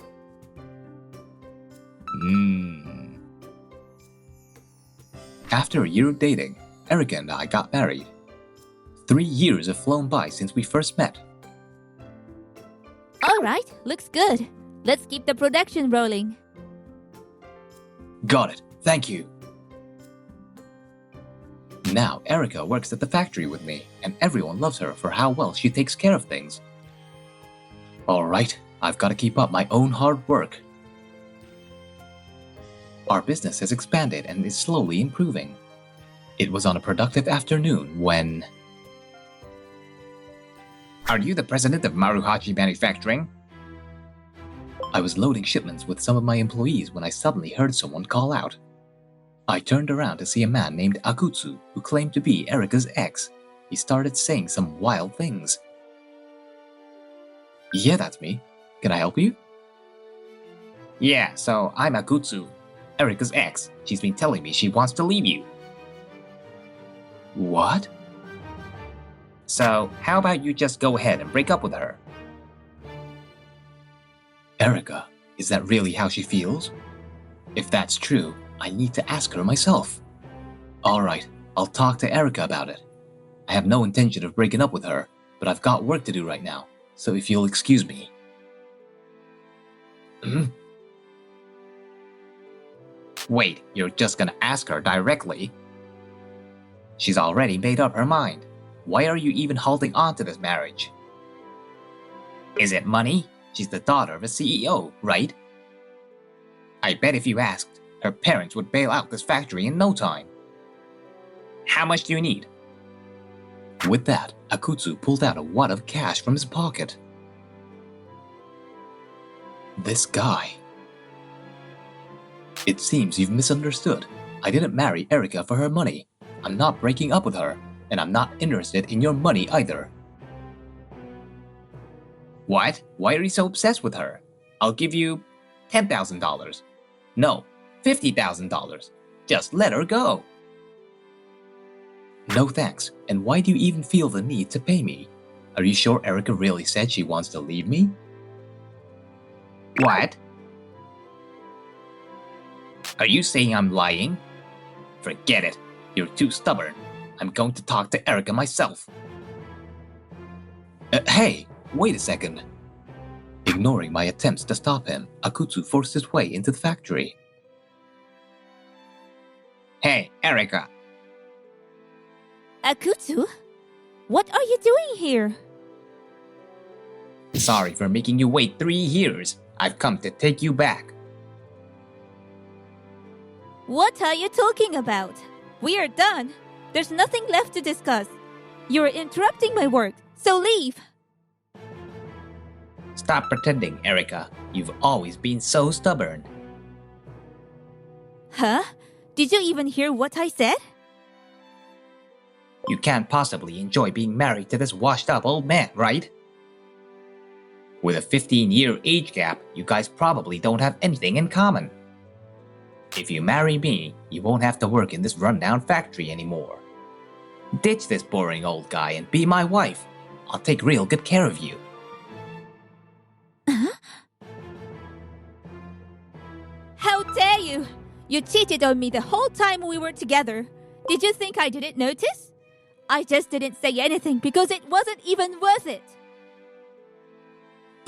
After a year of dating, Erica and I got married. 3 years have flown by since we first met. Alright, looks good. Let's keep the production rolling. Got it, thank you. Now Erica works at the factory with me, and everyone loves her for how well she takes care of things. Alright, I've got to keep up my own hard work. Our business has expanded and is slowly improving. It was on a productive afternoon when... Are you the president of Maruhachi Manufacturing? I was loading shipments with some of my employees when I suddenly heard someone call out. I turned around to see a man named Akutsu who claimed to be Erica's ex. He started saying some wild things. Yeah, that's me. Can I help you? Yeah, so I'm Akutsu, Erica's ex. She's been telling me she wants to leave you. What? So, how about you just go ahead and break up with her? Erica, is that really how she feels? If that's true, I need to ask her myself. Alright, I'll talk to Erica about it. I have no intention of breaking up with her, but I've got work to do right now, so if you'll excuse me. Wait, you're just gonna ask her directly? She's already made up her mind. Why are you even holding on to this marriage? Is it money? She's the daughter of a CEO, right? I bet if you asked, her parents would bail out this factory in no time. How much do you need? With that, Akutsu pulled out a wad of cash from his pocket. This guy. It seems you've misunderstood. I didn't marry Erica for her money. I'm not breaking up with her, and I'm not interested in your money either. What? Why are you so obsessed with her? I'll give you $10,000. No, $50,000. Just let her go. No thanks. And why do you even feel the need to pay me? Are you sure Erica really said she wants to leave me? What? Are you saying I'm lying? Forget it. You're too stubborn. I'm going to talk to Erica myself. Hey, wait a second. Ignoring my attempts to stop him, Akutsu forced his way into the factory. Hey, Erica. Akutsu? What are you doing here? Sorry for making you wait 3 years. I've come to take you back. What are you talking about? We are done. There's nothing left to discuss. You're interrupting my work, so leave. Stop pretending, Erica. You've always been so stubborn. Huh? Did you even hear what I said? You can't possibly enjoy being married to this washed-up old man, right? With a 15-year age gap, you guys probably don't have anything in common. If you marry me, you won't have to work in this rundown factory anymore. Ditch this boring old guy and be my wife. I'll take real good care of you. How dare you! You cheated on me the whole time we were together. Did you think I didn't notice? I just didn't say anything because it wasn't even worth it.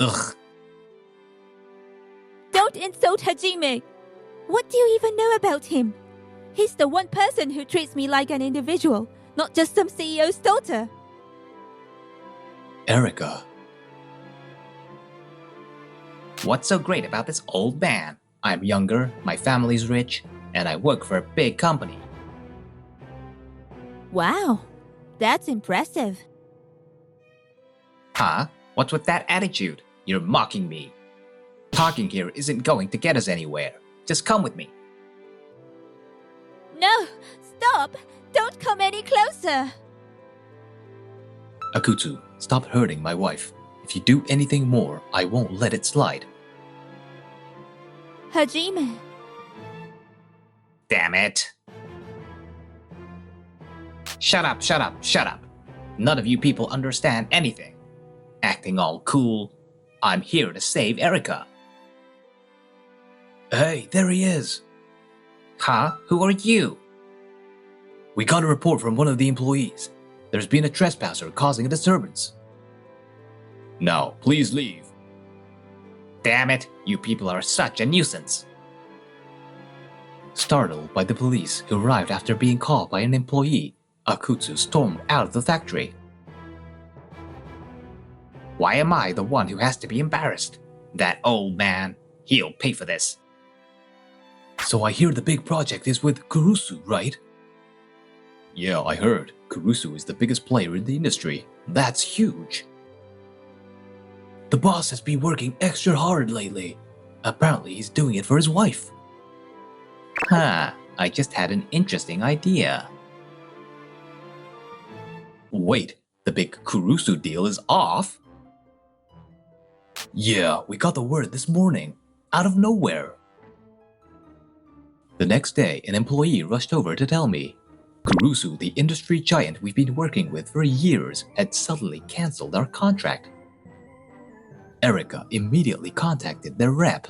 Ugh. Don't insult Hajime. What do you even know about him? He's the one person who treats me like an individual, not just some CEO's daughter. Erica. What's so great about this old man? I'm younger, my family's rich, and I work for a big company. Wow, that's impressive. Huh? What's with that attitude? You're mocking me. Talking here isn't going to get us anywhere. Just come with me. No, stop! Don't come any closer! Akutsu, stop hurting my wife. If you do anything more, I won't let it slide. Hajime. Damn it. Shut up, shut up, shut up. None of you people understand anything. Acting all cool. I'm here to save Erica. Hey, there he is. Huh? Who are you? We got a report from one of the employees. There's been a trespasser causing a disturbance. Now, please leave. Damn it, you people are such a nuisance. Startled by the police who arrived after being called by an employee, Akutsu stormed out of the factory. Why am I the one who has to be embarrassed? That old man, he'll pay for this. So I hear the big project is with Kurusu, right? Yeah, I heard. Kurusu is the biggest player in the industry. That's huge. The boss has been working extra hard lately. Apparently he's doing it for his wife. Huh, I just had an interesting idea. Wait, the big Kurusu deal is off? Yeah, we got the word this morning. Out of nowhere. The next day, an employee rushed over to tell me Kurusu, the industry giant we've been working with for years, had suddenly cancelled our contract. Erica immediately contacted their rep,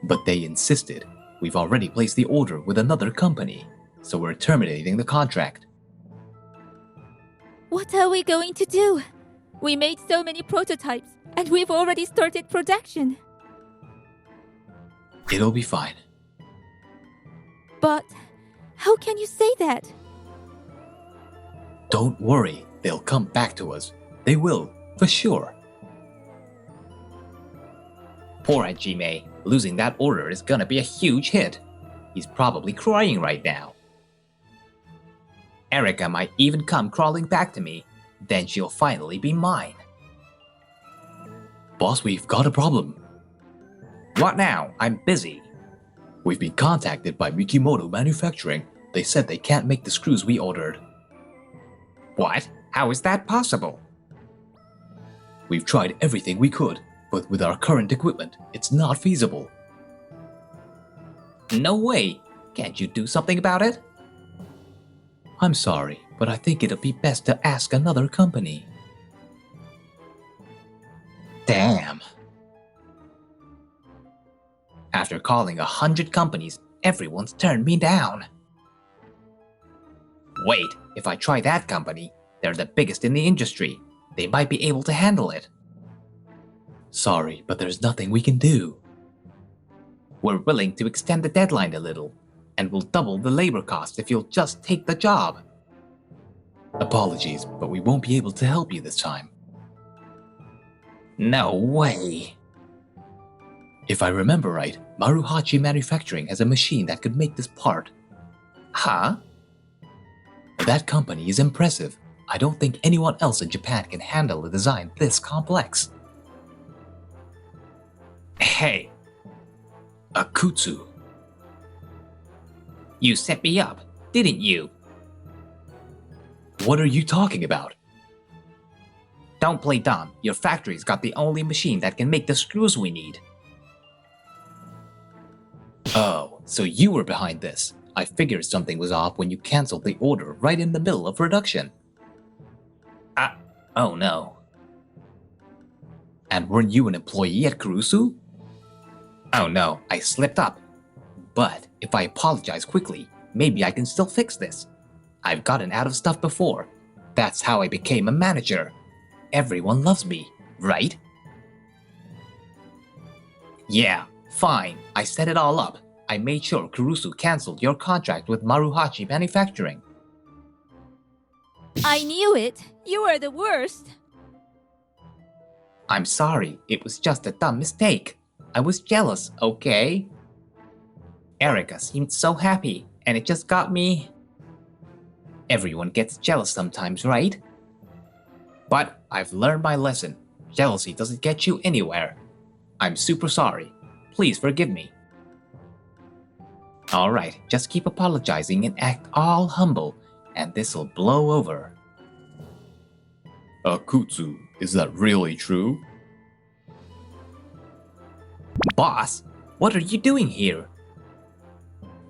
but they insisted we've already placed the order with another company, so we're terminating the contract. What are we going to do? We made so many prototypes, and we've already started production. It'll be fine. But how can you say that? Don't worry, they'll come back to us. They will, for sure. Poor Hajime, losing that order is gonna be a huge hit. He's probably crying right now. Erica might even come crawling back to me, then she'll finally be mine. Boss, we've got a problem. What now? I'm busy. We've been contacted by Mikimoto Manufacturing. They said they can't make the screws we ordered. What? How is that possible? We've tried everything we could, but with our current equipment, it's not feasible. No way! Can't you do something about it? I'm sorry, but I think it'll be best to ask another company. Damn. After calling 100 companies, everyone's turned me down. Wait, if I try that company, they're the biggest in the industry. They might be able to handle it. Sorry, but there's nothing we can do. We're willing to extend the deadline a little, and we'll double the labor cost if you'll just take the job. Apologies, but we won't be able to help you this time. No way. If I remember right, Maruhachi Manufacturing has a machine that could make this part. Huh? That company is impressive. I don't think anyone else in Japan can handle a design this complex. Hey, Akutsu. You set me up, didn't you? What are you talking about? Don't play dumb. Your factory's got the only machine that can make the screws we need. Oh, so you were behind this. I figured something was off when you canceled the order right in the middle of production. Oh no. And weren't you an employee at Kurusu? Oh no, I slipped up. But if I apologize quickly, maybe I can still fix this. I've gotten out of stuff before. That's how I became a manager. Everyone loves me, right? Yeah, fine. I set it all up. I made sure Kurusu canceled your contract with Maruhachi Manufacturing. I knew it! You are the worst! I'm sorry, it was just a dumb mistake. I was jealous, okay? Erica seemed so happy, and it just got me... Everyone gets jealous sometimes, right? But I've learned my lesson. Jealousy doesn't get you anywhere. I'm super sorry. Please forgive me. Alright, just keep apologizing and act all humble, and this'll blow over. Akutsu, is that really true? Boss, what are you doing here?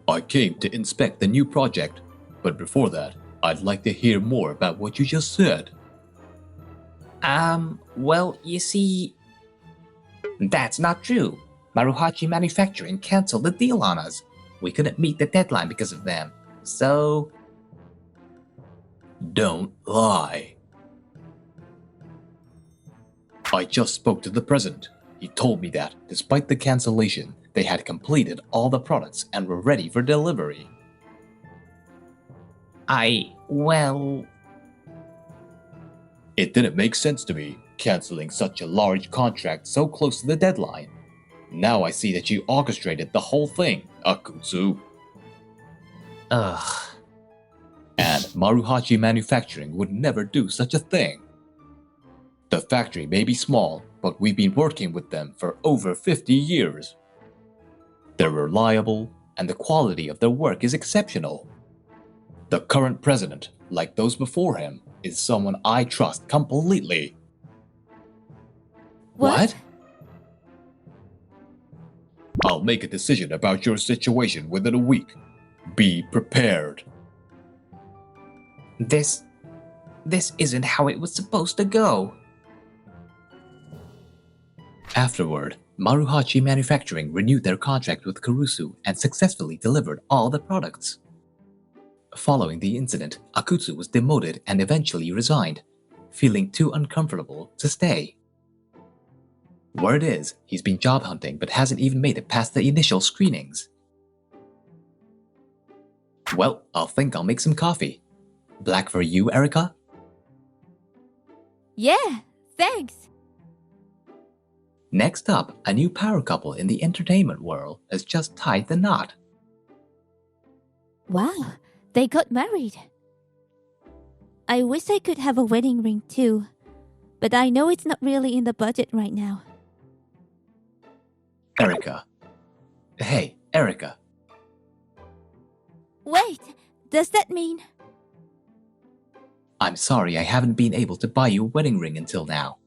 I came to inspect the new project, but before that, I'd like to hear more about what you just said. Well, you see... That's not true. Maruhachi Manufacturing canceled the deal on us. We couldn't meet the deadline because of them, so... Don't lie. I just spoke to the president. He told me that, despite the cancellation, they had completed all the products and were ready for delivery. Well... It didn't make sense to me, canceling such a large contract so close to the deadline. Now I see that you orchestrated the whole thing, Akutsu. Ugh. And Maruhachi Manufacturing would never do such a thing. The factory may be small, but we've been working with them for over 50 years. They're reliable, and the quality of their work is exceptional. The current president, like those before him, is someone I trust completely. What? I'll make a decision about your situation within a week. Be prepared. This isn't how it was supposed to go. Afterward, Maruhachi Manufacturing renewed their contract with Kurusu and successfully delivered all the products. Following the incident, Akutsu was demoted and eventually resigned, feeling too uncomfortable to stay. Word is, he's been job hunting but hasn't even made it past the initial screenings. Well, I'll make some coffee. Black for you, Erica? Yeah, thanks! Next up, a new power couple in the entertainment world has just tied the knot. Wow, they got married. I wish I could have a wedding ring too, but I know it's not really in the budget right now. Erica. Hey, Erica. Wait, does that mean... I'm sorry I haven't been able to buy you a wedding ring until now.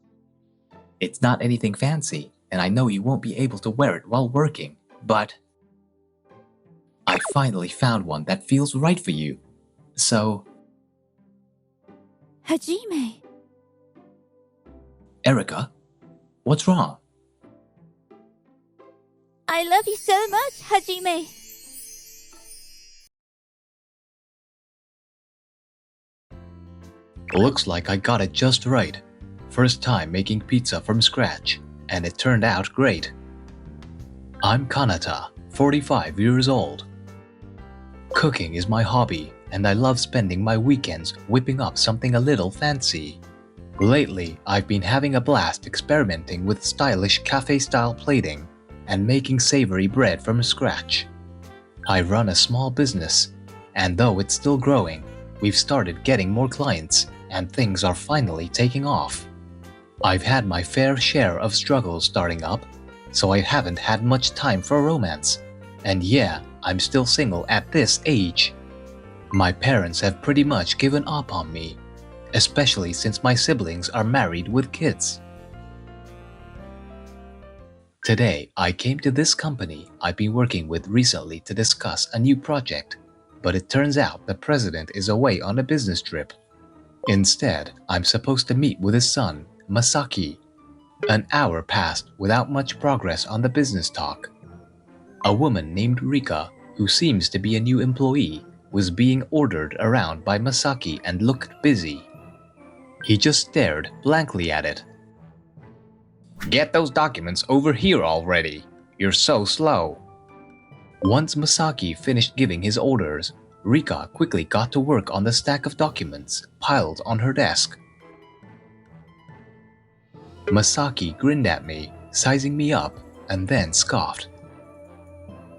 It's not anything fancy, and I know you won't be able to wear it while working, but... I finally found one that feels right for you. So... Hajime. Erica, what's wrong? I love you so much, Hajime. Looks like I got it just right. First time making pizza from scratch, and it turned out great. I'm Kanata, 45 years old. Cooking is my hobby, and I love spending my weekends whipping up something a little fancy. Lately, I've been having a blast experimenting with stylish cafe-style plating and making savory bread from scratch. I run a small business, and though it's still growing, we've started getting more clients, and things are finally taking off. I've had my fair share of struggles starting up, so I haven't had much time for romance. And yeah, I'm still single at this age. My parents have pretty much given up on me, especially since my siblings are married with kids. Today, I came to this company I've been working with recently to discuss a new project, but it turns out the president is away on a business trip. Instead, I'm supposed to meet with his son, Masaki. An hour passed without much progress on the business talk. A woman named Rika, who seems to be a new employee, was being ordered around by Masaki and looked busy. He just stared blankly at it. Get those documents over here already. You're so slow. Once Masaki finished giving his orders, Rika quickly got to work on the stack of documents piled on her desk. Masaki grinned at me, sizing me up, and then scoffed.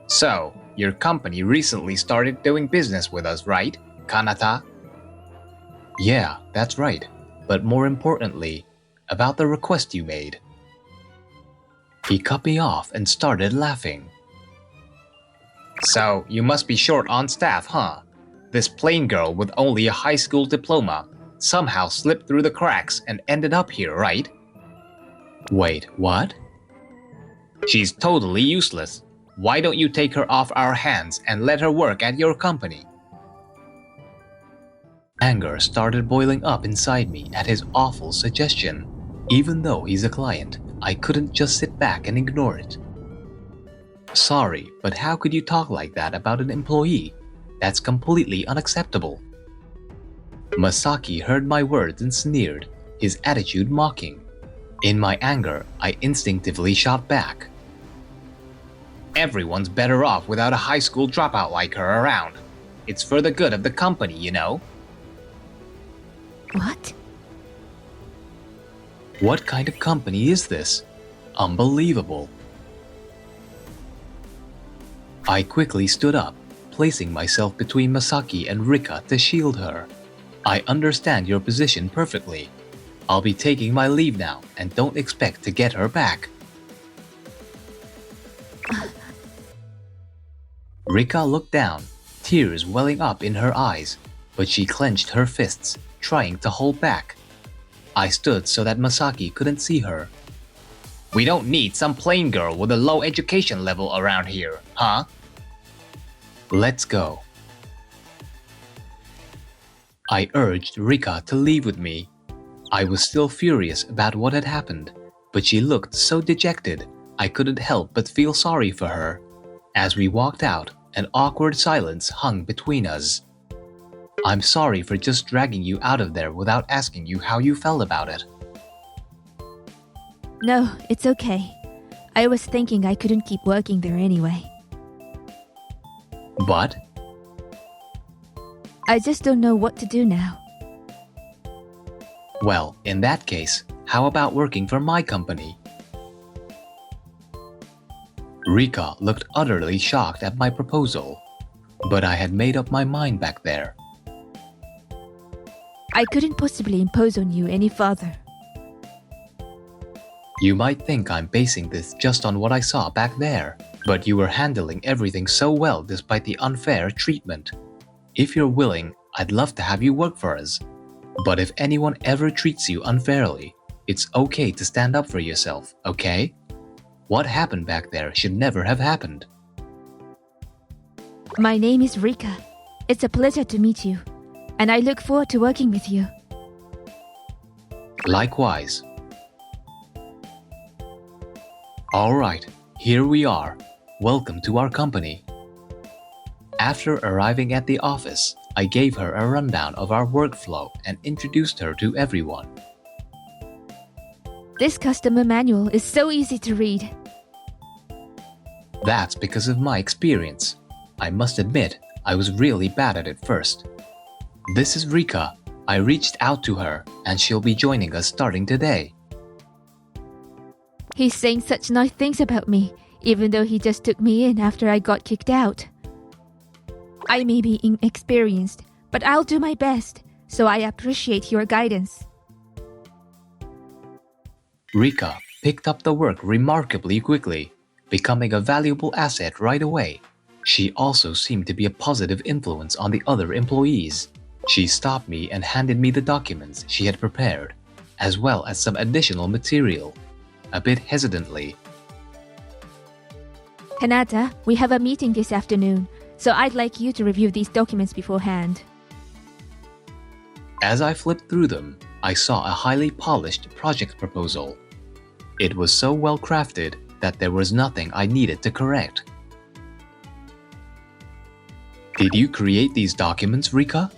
So, your company recently started doing business with us, right, Kanata? Yeah, that's right. But more importantly, about the request you made. He cut me off and started laughing. So, you must be short on staff, huh? This plain girl with only a high school diploma somehow slipped through the cracks and ended up here, right? Wait, what? She's totally useless. Why don't you take her off our hands and let her work at your company? Anger started boiling up inside me at his awful suggestion. Even though he's a client, I couldn't just sit back and ignore it. Sorry, but how could you talk like that about an employee? That's completely unacceptable. Masaki heard my words and sneered, his attitude mocking. In my anger, I instinctively shot back. Everyone's better off without a high school dropout like her around. It's for the good of the company, you know? What? What kind of company is this? Unbelievable. I quickly stood up, placing myself between Masaki and Rika to shield her. I understand your position perfectly. I'll be taking my leave now and don't expect to get her back. Rika looked down, tears welling up in her eyes, but she clenched her fists, trying to hold back. I stood so that Masaki couldn't see her. We don't need some plain girl with a low education level around here, huh? Let's go. I urged Rika to leave with me. I was still furious about what had happened, but she looked so dejected, I couldn't help but feel sorry for her. As we walked out, an awkward silence hung between us. I'm sorry for just dragging you out of there without asking you how you felt about it. No, it's okay. I was thinking I couldn't keep working there anyway. But? I just don't know what to do now. Well, in that case, how about working for my company? Rika looked utterly shocked at my proposal, but I had made up my mind back there. I couldn't possibly impose on you any further. You might think I'm basing this just on what I saw back there, but you were handling everything so well despite the unfair treatment. If you're willing, I'd love to have you work for us. But if anyone ever treats you unfairly, it's okay to stand up for yourself, okay? What happened back there should never have happened. My name is Rika. It's a pleasure to meet you, and I look forward to working with you. Likewise. Alright, here we are. Welcome to our company. After arriving at the office, I gave her a rundown of our workflow and introduced her to everyone. This customer manual is so easy to read. That's because of my experience. I must admit, I was really bad at it first. This is Rika. I reached out to her, and she'll be joining us starting today. He's saying such nice things about me, even though he just took me in after I got kicked out. I may be inexperienced, but I'll do my best, so I appreciate your guidance. Rika picked up the work remarkably quickly, becoming a valuable asset right away. She also seemed to be a positive influence on the other employees. She stopped me and handed me the documents she had prepared, as well as some additional material. A bit hesitantly, Kanata, we have a meeting this afternoon, so I'd like you to review these documents beforehand. as I flipped through them, I saw a highly polished project proposal. It was so well crafted that there was nothing I needed to correct. Did you create these documents, Rika?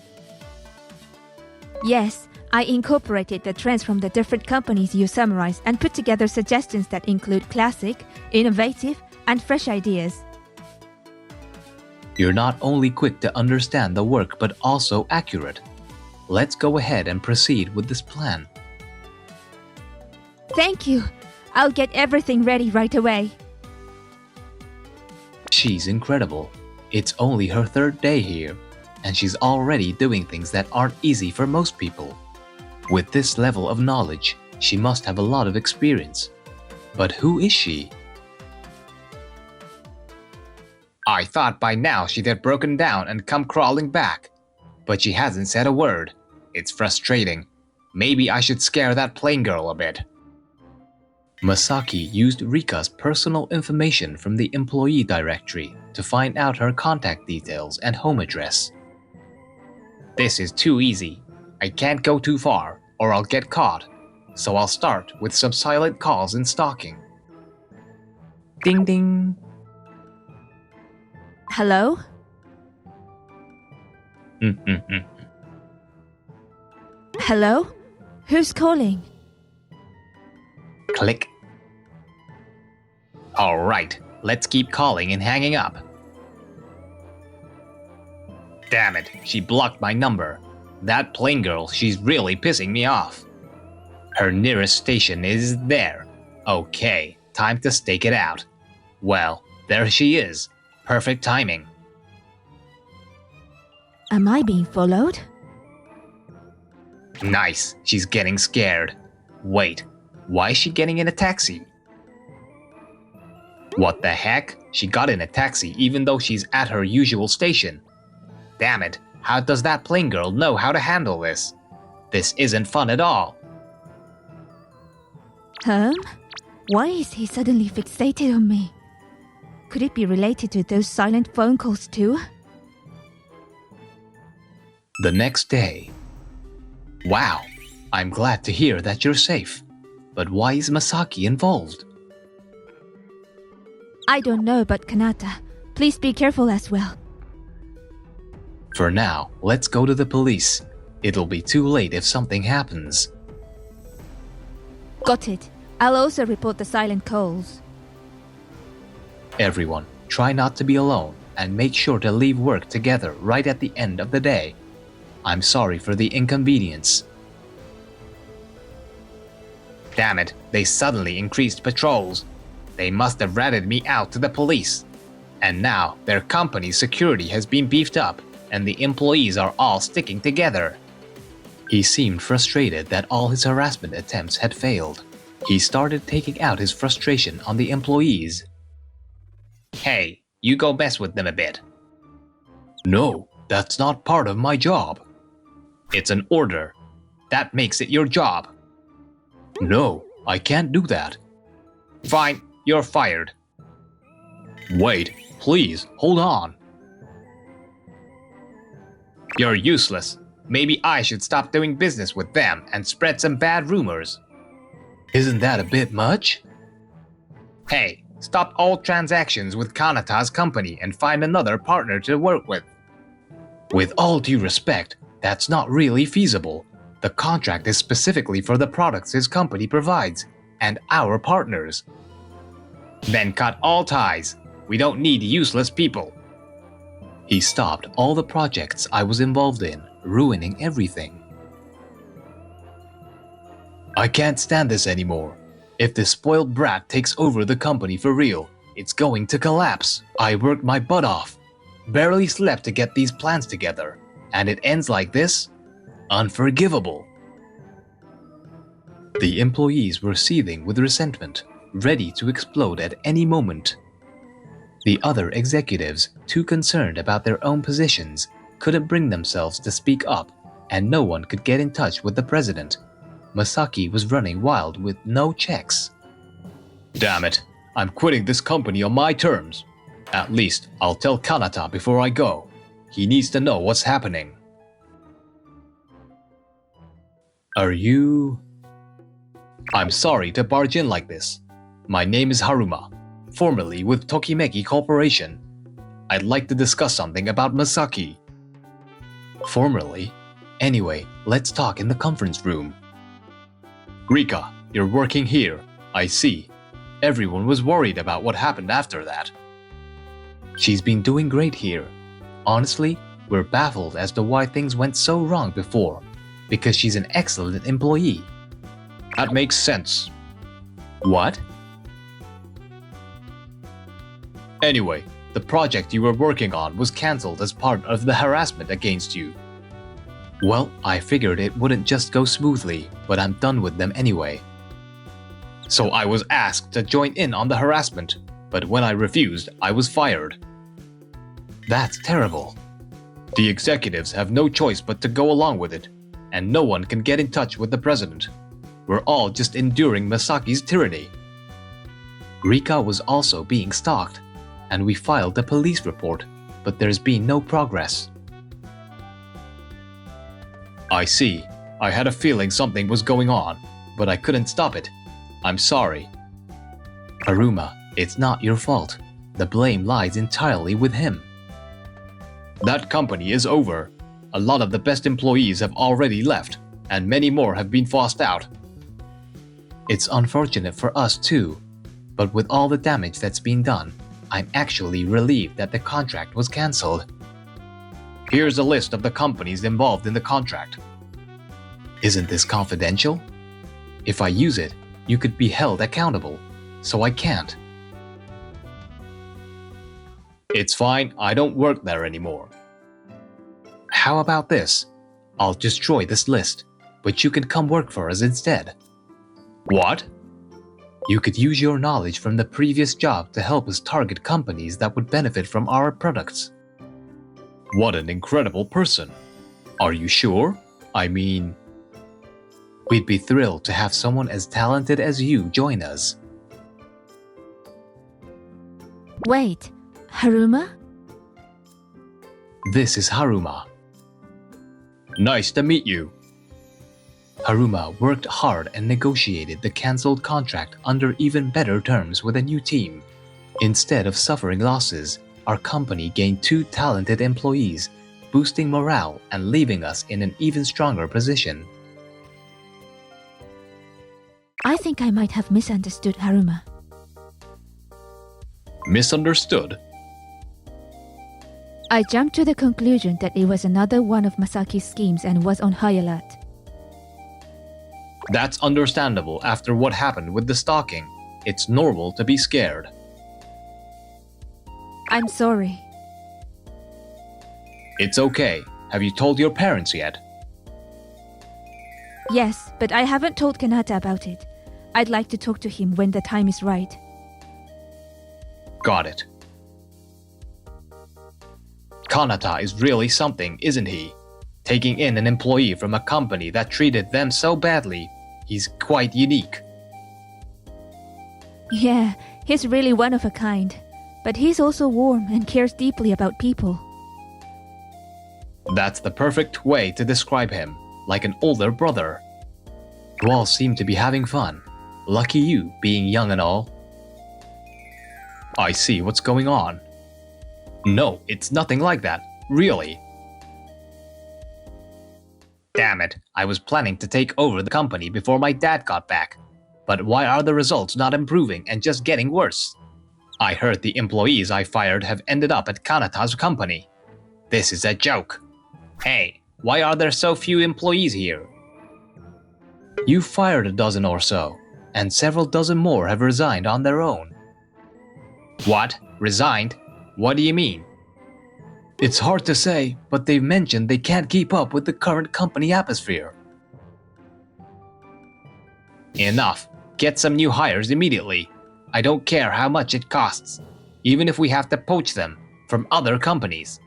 Yes, I incorporated the trends from the different companies you summarized and put together suggestions that include classic, innovative, and fresh ideas. You're not only quick to understand the work but also accurate. Let's go ahead and proceed with this plan. Thank you. I'll get everything ready right away. She's incredible. It's only her third day here, and she's already doing things that aren't easy for most people. With this level of knowledge, she must have a lot of experience. But who is she? I thought by now she'd have broken down and come crawling back. But she hasn't said a word. It's frustrating. Maybe I should scare that plain girl a bit. Masaki used Rika's personal information from the employee directory to find out her contact details and home address. This is too easy. I can't go too far, or I'll get caught. So I'll start with some silent calls and stalking. Ding ding. Hello? Hello? Who's calling? Click. Alright, let's keep calling and hanging up. Damn it, she blocked my number. That plain girl, she's really pissing me off. Her nearest station is there. Okay, time to stake it out. Well, there she is. Perfect timing. Am I being followed? Nice, she's getting scared. Wait, why is she getting in a taxi? What the heck? She got in a taxi even though she's at her usual station. Damn it, how does that plain girl know how to handle this? This isn't fun at all. Why is he suddenly fixated on me? Could it be related to those silent phone calls too? The next day. Wow, I'm glad to hear that you're safe. But why is Masaki involved? I don't know, but Kanata, please be careful as well. For now, let's go to the police. It'll be too late if something happens. Got it. I'll also report the silent calls. Everyone, try not to be alone and make sure to leave work together right at the end of the day. I'm sorry for the inconvenience. Damn it, they suddenly increased patrols. They must have ratted me out to the police. And now their company's security has been beefed up and the employees are all sticking together. He seemed frustrated that all his harassment attempts had failed. He started taking out his frustration on the employees. Hey, you go mess with them a bit. No, that's not part of my job. It's an order. That makes it your job. No, I can't do that. Fine, you're fired. Wait, please, hold on. You're useless. Maybe I should stop doing business with them and spread some bad rumors. Isn't that a bit much? Hey, stop all transactions with Kanata's company and find another partner to work with. With all due respect, that's not really feasible. The contract is specifically for the products his company provides, and our partners. Then cut all ties. We don't need useless people. He stopped all the projects I was involved in, ruining everything. I can't stand this anymore. If this spoiled brat takes over the company for real, it's going to collapse. I worked my butt off, barely slept to get these plans together, and it ends like this? Unforgivable. The employees were seething with resentment, ready to explode at any moment. The other executives, too concerned about their own positions, couldn't bring themselves to speak up, and no one could get in touch with the president. Masaki was running wild with no checks. Damn it, I'm quitting this company on my terms. At least I'll tell Kanata before I go. He needs to know what's happening. Are you... I'm sorry to barge in like this. My name is Haruma, formerly with Tokimeki Corporation. I'd like to discuss something about Masaki. Formerly? Anyway, let's talk in the conference room. Rika, you're working here. I see. Everyone was worried about what happened after that. She's been doing great here. Honestly, we're baffled as to why things went so wrong before, because she's an excellent employee. That makes sense. What? Anyway, the project you were working on was cancelled as part of the harassment against you. Well, I figured it wouldn't just go smoothly, but I'm done with them anyway. So I was asked to join in on the harassment, but when I refused, I was fired. That's terrible. The executives have no choice but to go along with it, and no one can get in touch with the president. We're all just enduring Masaki's tyranny. Rika was also being stalked, and we filed a police report, but there's been no progress. I see. I had a feeling something was going on, but I couldn't stop it. I'm sorry. Haruma, it's not your fault. The blame lies entirely with him. That company is over. A lot of the best employees have already left, and many more have been forced out. It's unfortunate for us too, but with all the damage that's been done, I'm actually relieved that the contract was cancelled. Here's a list of the companies involved in the contract. Isn't this confidential? If I use it, you could be held accountable, so I can't. It's fine, I don't work there anymore. How about this? I'll destroy this list, but you can come work for us instead. What? You could use your knowledge from the previous job to help us target companies that would benefit from our products. What an incredible person. Are you sure? I mean... We'd be thrilled to have someone as talented as you join us. Wait, Haruma? This is Haruma. Nice to meet you. Haruma worked hard and negotiated the cancelled contract under even better terms with a new team. Instead of suffering losses, our company gained 2 talented employees, boosting morale and leaving us in an even stronger position. I think I might have misunderstood Haruma. Misunderstood? I jumped to the conclusion that it was another one of Masaki's schemes and was on high alert. That's understandable after what happened with the stalking. It's normal to be scared. I'm sorry. It's okay. Have you told your parents yet? Yes, but I haven't told Kanata about it. I'd like to talk to him when the time is right. Got it. Kanata is really something, isn't he? Taking in an employee from a company that treated them so badly, he's quite unique. Yeah, he's really one of a kind. But he's also warm and cares deeply about people. That's the perfect way to describe him, like an older brother. You all seem to be having fun. Lucky you, being young and all. I see what's going on. No, it's nothing like that, really. Damn it, I was planning to take over the company before my dad got back. But why are the results not improving and just getting worse? I heard the employees I fired have ended up at Kanata's company. This is a joke. Hey, why are there so few employees here? You fired a dozen or so, and several dozen more have resigned on their own. What? Resigned? What do you mean? It's hard to say, but they've mentioned they can't keep up with the current company atmosphere. Enough. Get some new hires immediately. I don't care how much it costs, even if we have to poach them from other companies.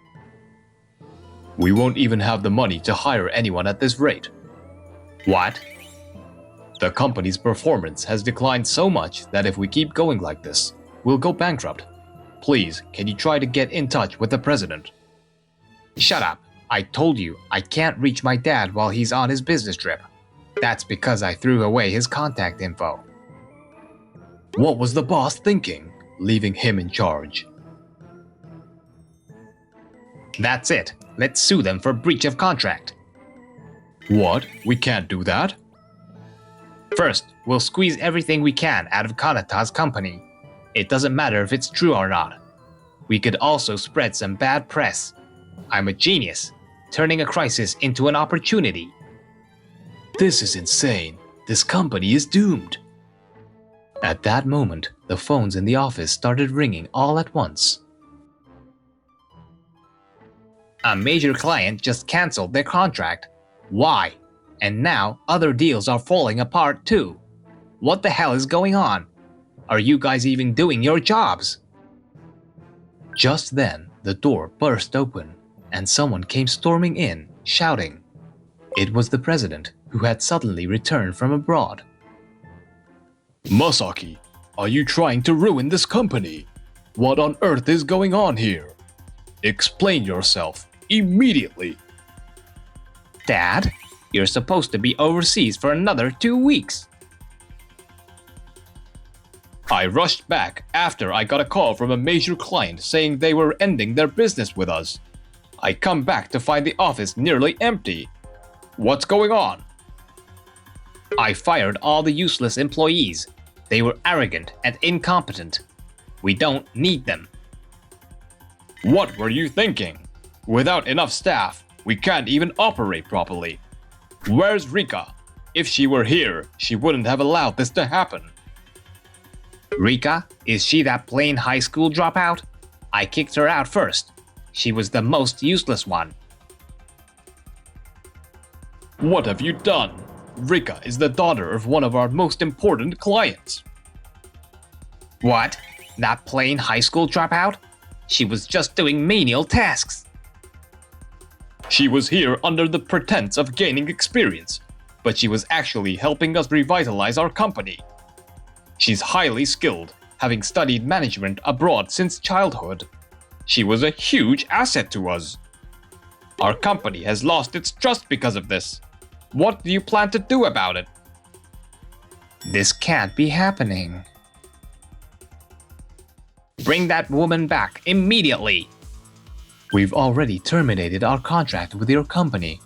We won't even have the money to hire anyone at this rate. What? The company's performance has declined so much that if we keep going like this, we'll go bankrupt. Please, can you try to get in touch with the president? Shut up. I told you I can't reach my dad while he's on his business trip. That's because I threw away his contact info. What was the boss thinking, leaving him in charge? That's it. Let's sue them for breach of contract. What? We can't do that? First, we'll squeeze everything we can out of Kanata's company. It doesn't matter if it's true or not. We could also spread some bad press. I'm a genius, turning a crisis into an opportunity. This is insane. This company is doomed. At that moment, the phones in the office started ringing all at once. A major client just canceled their contract. Why? And now other deals are falling apart too. What the hell is going on? Are you guys even doing your jobs? Just then, the door burst open, and someone came storming in, shouting. It was the president, who had suddenly returned from abroad. Masaki, are you trying to ruin this company? What on earth is going on here? Explain yourself, immediately. Dad, you're supposed to be overseas for another 2 weeks. I rushed back after I got a call from a major client saying they were ending their business with us. I come back to find the office nearly empty. What's going on? I fired all the useless employees. They were arrogant and incompetent. We don't need them. What were you thinking? Without enough staff, we can't even operate properly. Where's Rika? If she were here, she wouldn't have allowed this to happen. Rika? Is she that plain high school dropout? I kicked her out first. She was the most useless one. What have you done? Rika is the daughter of one of our most important clients. What? That plain high school dropout? She was just doing menial tasks. She was here under the pretense of gaining experience, but she was actually helping us revitalize our company. She's highly skilled, having studied management abroad since childhood. She was a huge asset to us. Our company has lost its trust because of this. What do you plan to do about it? This can't be happening. Bring that woman back immediately. We've already terminated our contract with your company.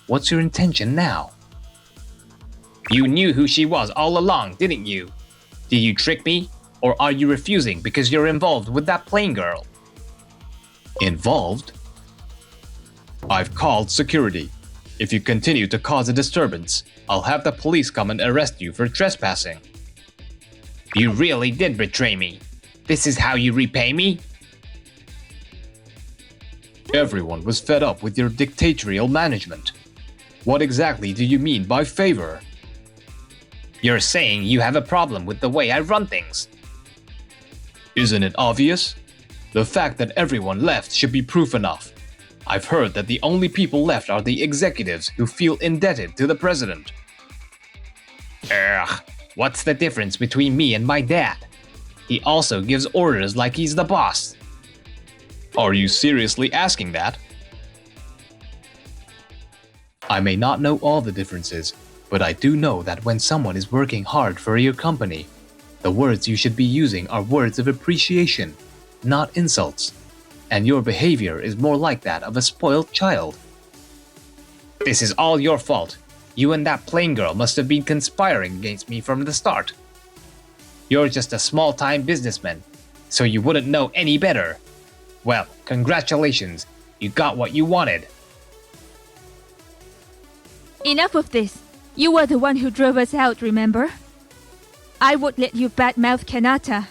What's your intention now? You knew who she was all along, didn't you? Did you trick me? Or are you refusing because you're involved with that plain girl? Involved? I've called security. If you continue to cause a disturbance, I'll have the police come and arrest you for trespassing. You really did betray me. This is how you repay me? Everyone was fed up with your dictatorial management. What exactly do you mean by favor? You're saying you have a problem with the way I run things. Isn't it obvious? The fact that everyone left should be proof enough. I've heard that the only people left are the executives who feel indebted to the president. Ugh, what's the difference between me and my dad? He also gives orders like he's the boss. Are you seriously asking that? I may not know all the differences, but I do know that when someone is working hard for your company, the words you should be using are words of appreciation, not insults, and your behavior is more like that of a spoiled child. This is all your fault. You and that plain girl must have been conspiring against me from the start. You're just a small-time businessman, so you wouldn't know any better. Well, congratulations, you got what you wanted. Enough of this. You were the one who drove us out, remember? I would let you badmouth Kanata.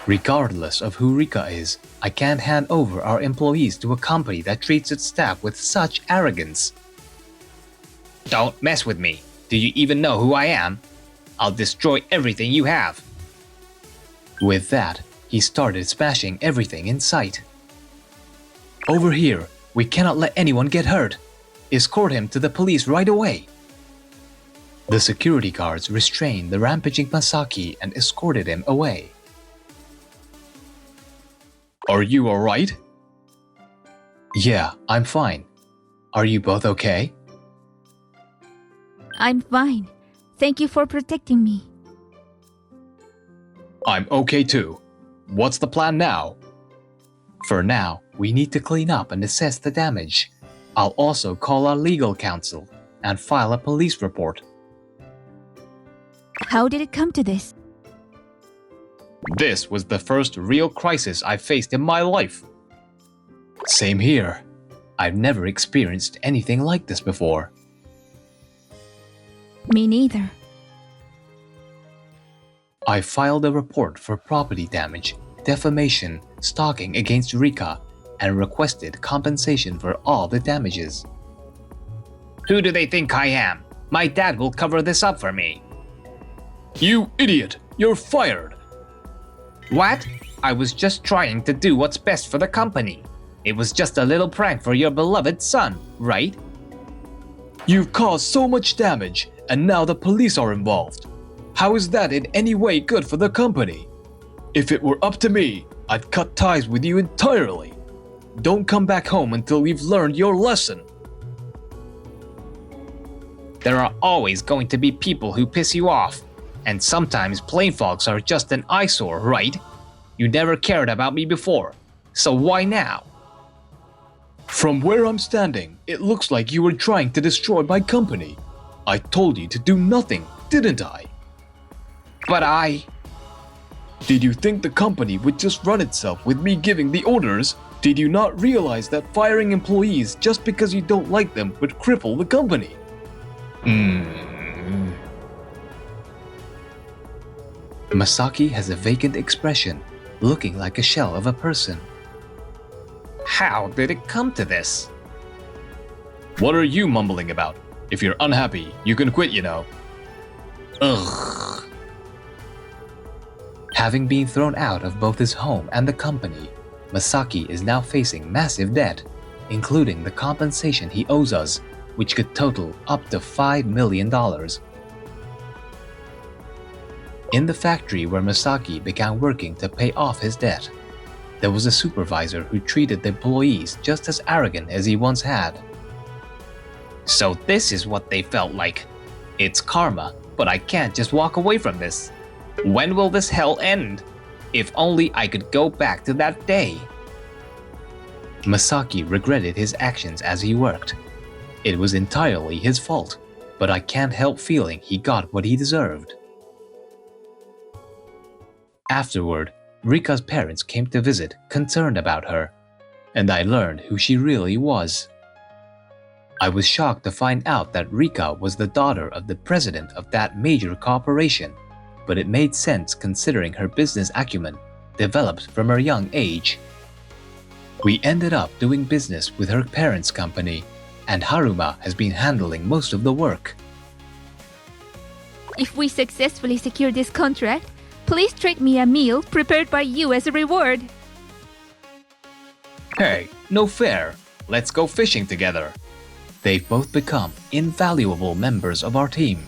Regardless of who Rika is, I can't hand over our employees to a company that treats its staff with such arrogance. Don't mess with me. Do you even know who I am? I'll destroy everything you have. With that, he started smashing everything in sight. Over here, we cannot let anyone get hurt. Escort him to the police right away. The security guards restrained the rampaging Masaki and escorted him away. Are you alright? Yeah, I'm fine. Are you both okay? I'm fine. Thank you for protecting me. I'm okay too. What's the plan now? For now, we need to clean up and assess the damage. I'll also call our legal counsel and file a police report. How did it come to this? This was the first real crisis I've faced in my life. Same here. I've never experienced anything like this before. Me neither. I filed a report for property damage, defamation, stalking against Rika, and requested compensation for all the damages. Who do they think I am? My dad will cover this up for me. You idiot! You're fired! What? I was just trying to do what's best for the company. It was just a little prank for your beloved son, right? You've caused so much damage, and now the police are involved. How is that in any way good for the company? If it were up to me, I'd cut ties with you entirely. Don't come back home until you've learned your lesson. There are always going to be people who piss you off. And sometimes plain folks are just an eyesore, right? You never cared about me before, so why now? From where I'm standing, it looks like you were trying to destroy my company. I told you to do nothing, didn't I? But Did you think the company would just run itself with me giving the orders? Did you not realize that firing employees just because you don't like them would cripple the company? Masaki has a vacant expression, looking like a shell of a person. How did it come to this? What are you mumbling about? If you're unhappy, you can quit, you know. Ugh. Having been thrown out of both his home and the company, Masaki is now facing massive debt, including the compensation he owes us, which could total up to $5 million. In the factory where Masaki began working to pay off his debt, there was a supervisor who treated the employees just as arrogant as he once had. So this is what they felt like. It's karma, but I can't just walk away from this. When will this hell end? If only I could go back to that day. Masaki regretted his actions as he worked. It was entirely his fault, but I can't help feeling he got what he deserved. Afterward, Rika's parents came to visit, concerned about her, and I learned who she really was. I was shocked to find out that Rika was the daughter of the president of that major corporation, but it made sense considering her business acumen, developed from her young age. We ended up doing business with her parents' company, and Haruma has been handling most of the work. If we successfully secure this contract, please treat me a meal prepared by you as a reward. Hey, no fair. Let's go fishing together. They've both become invaluable members of our team.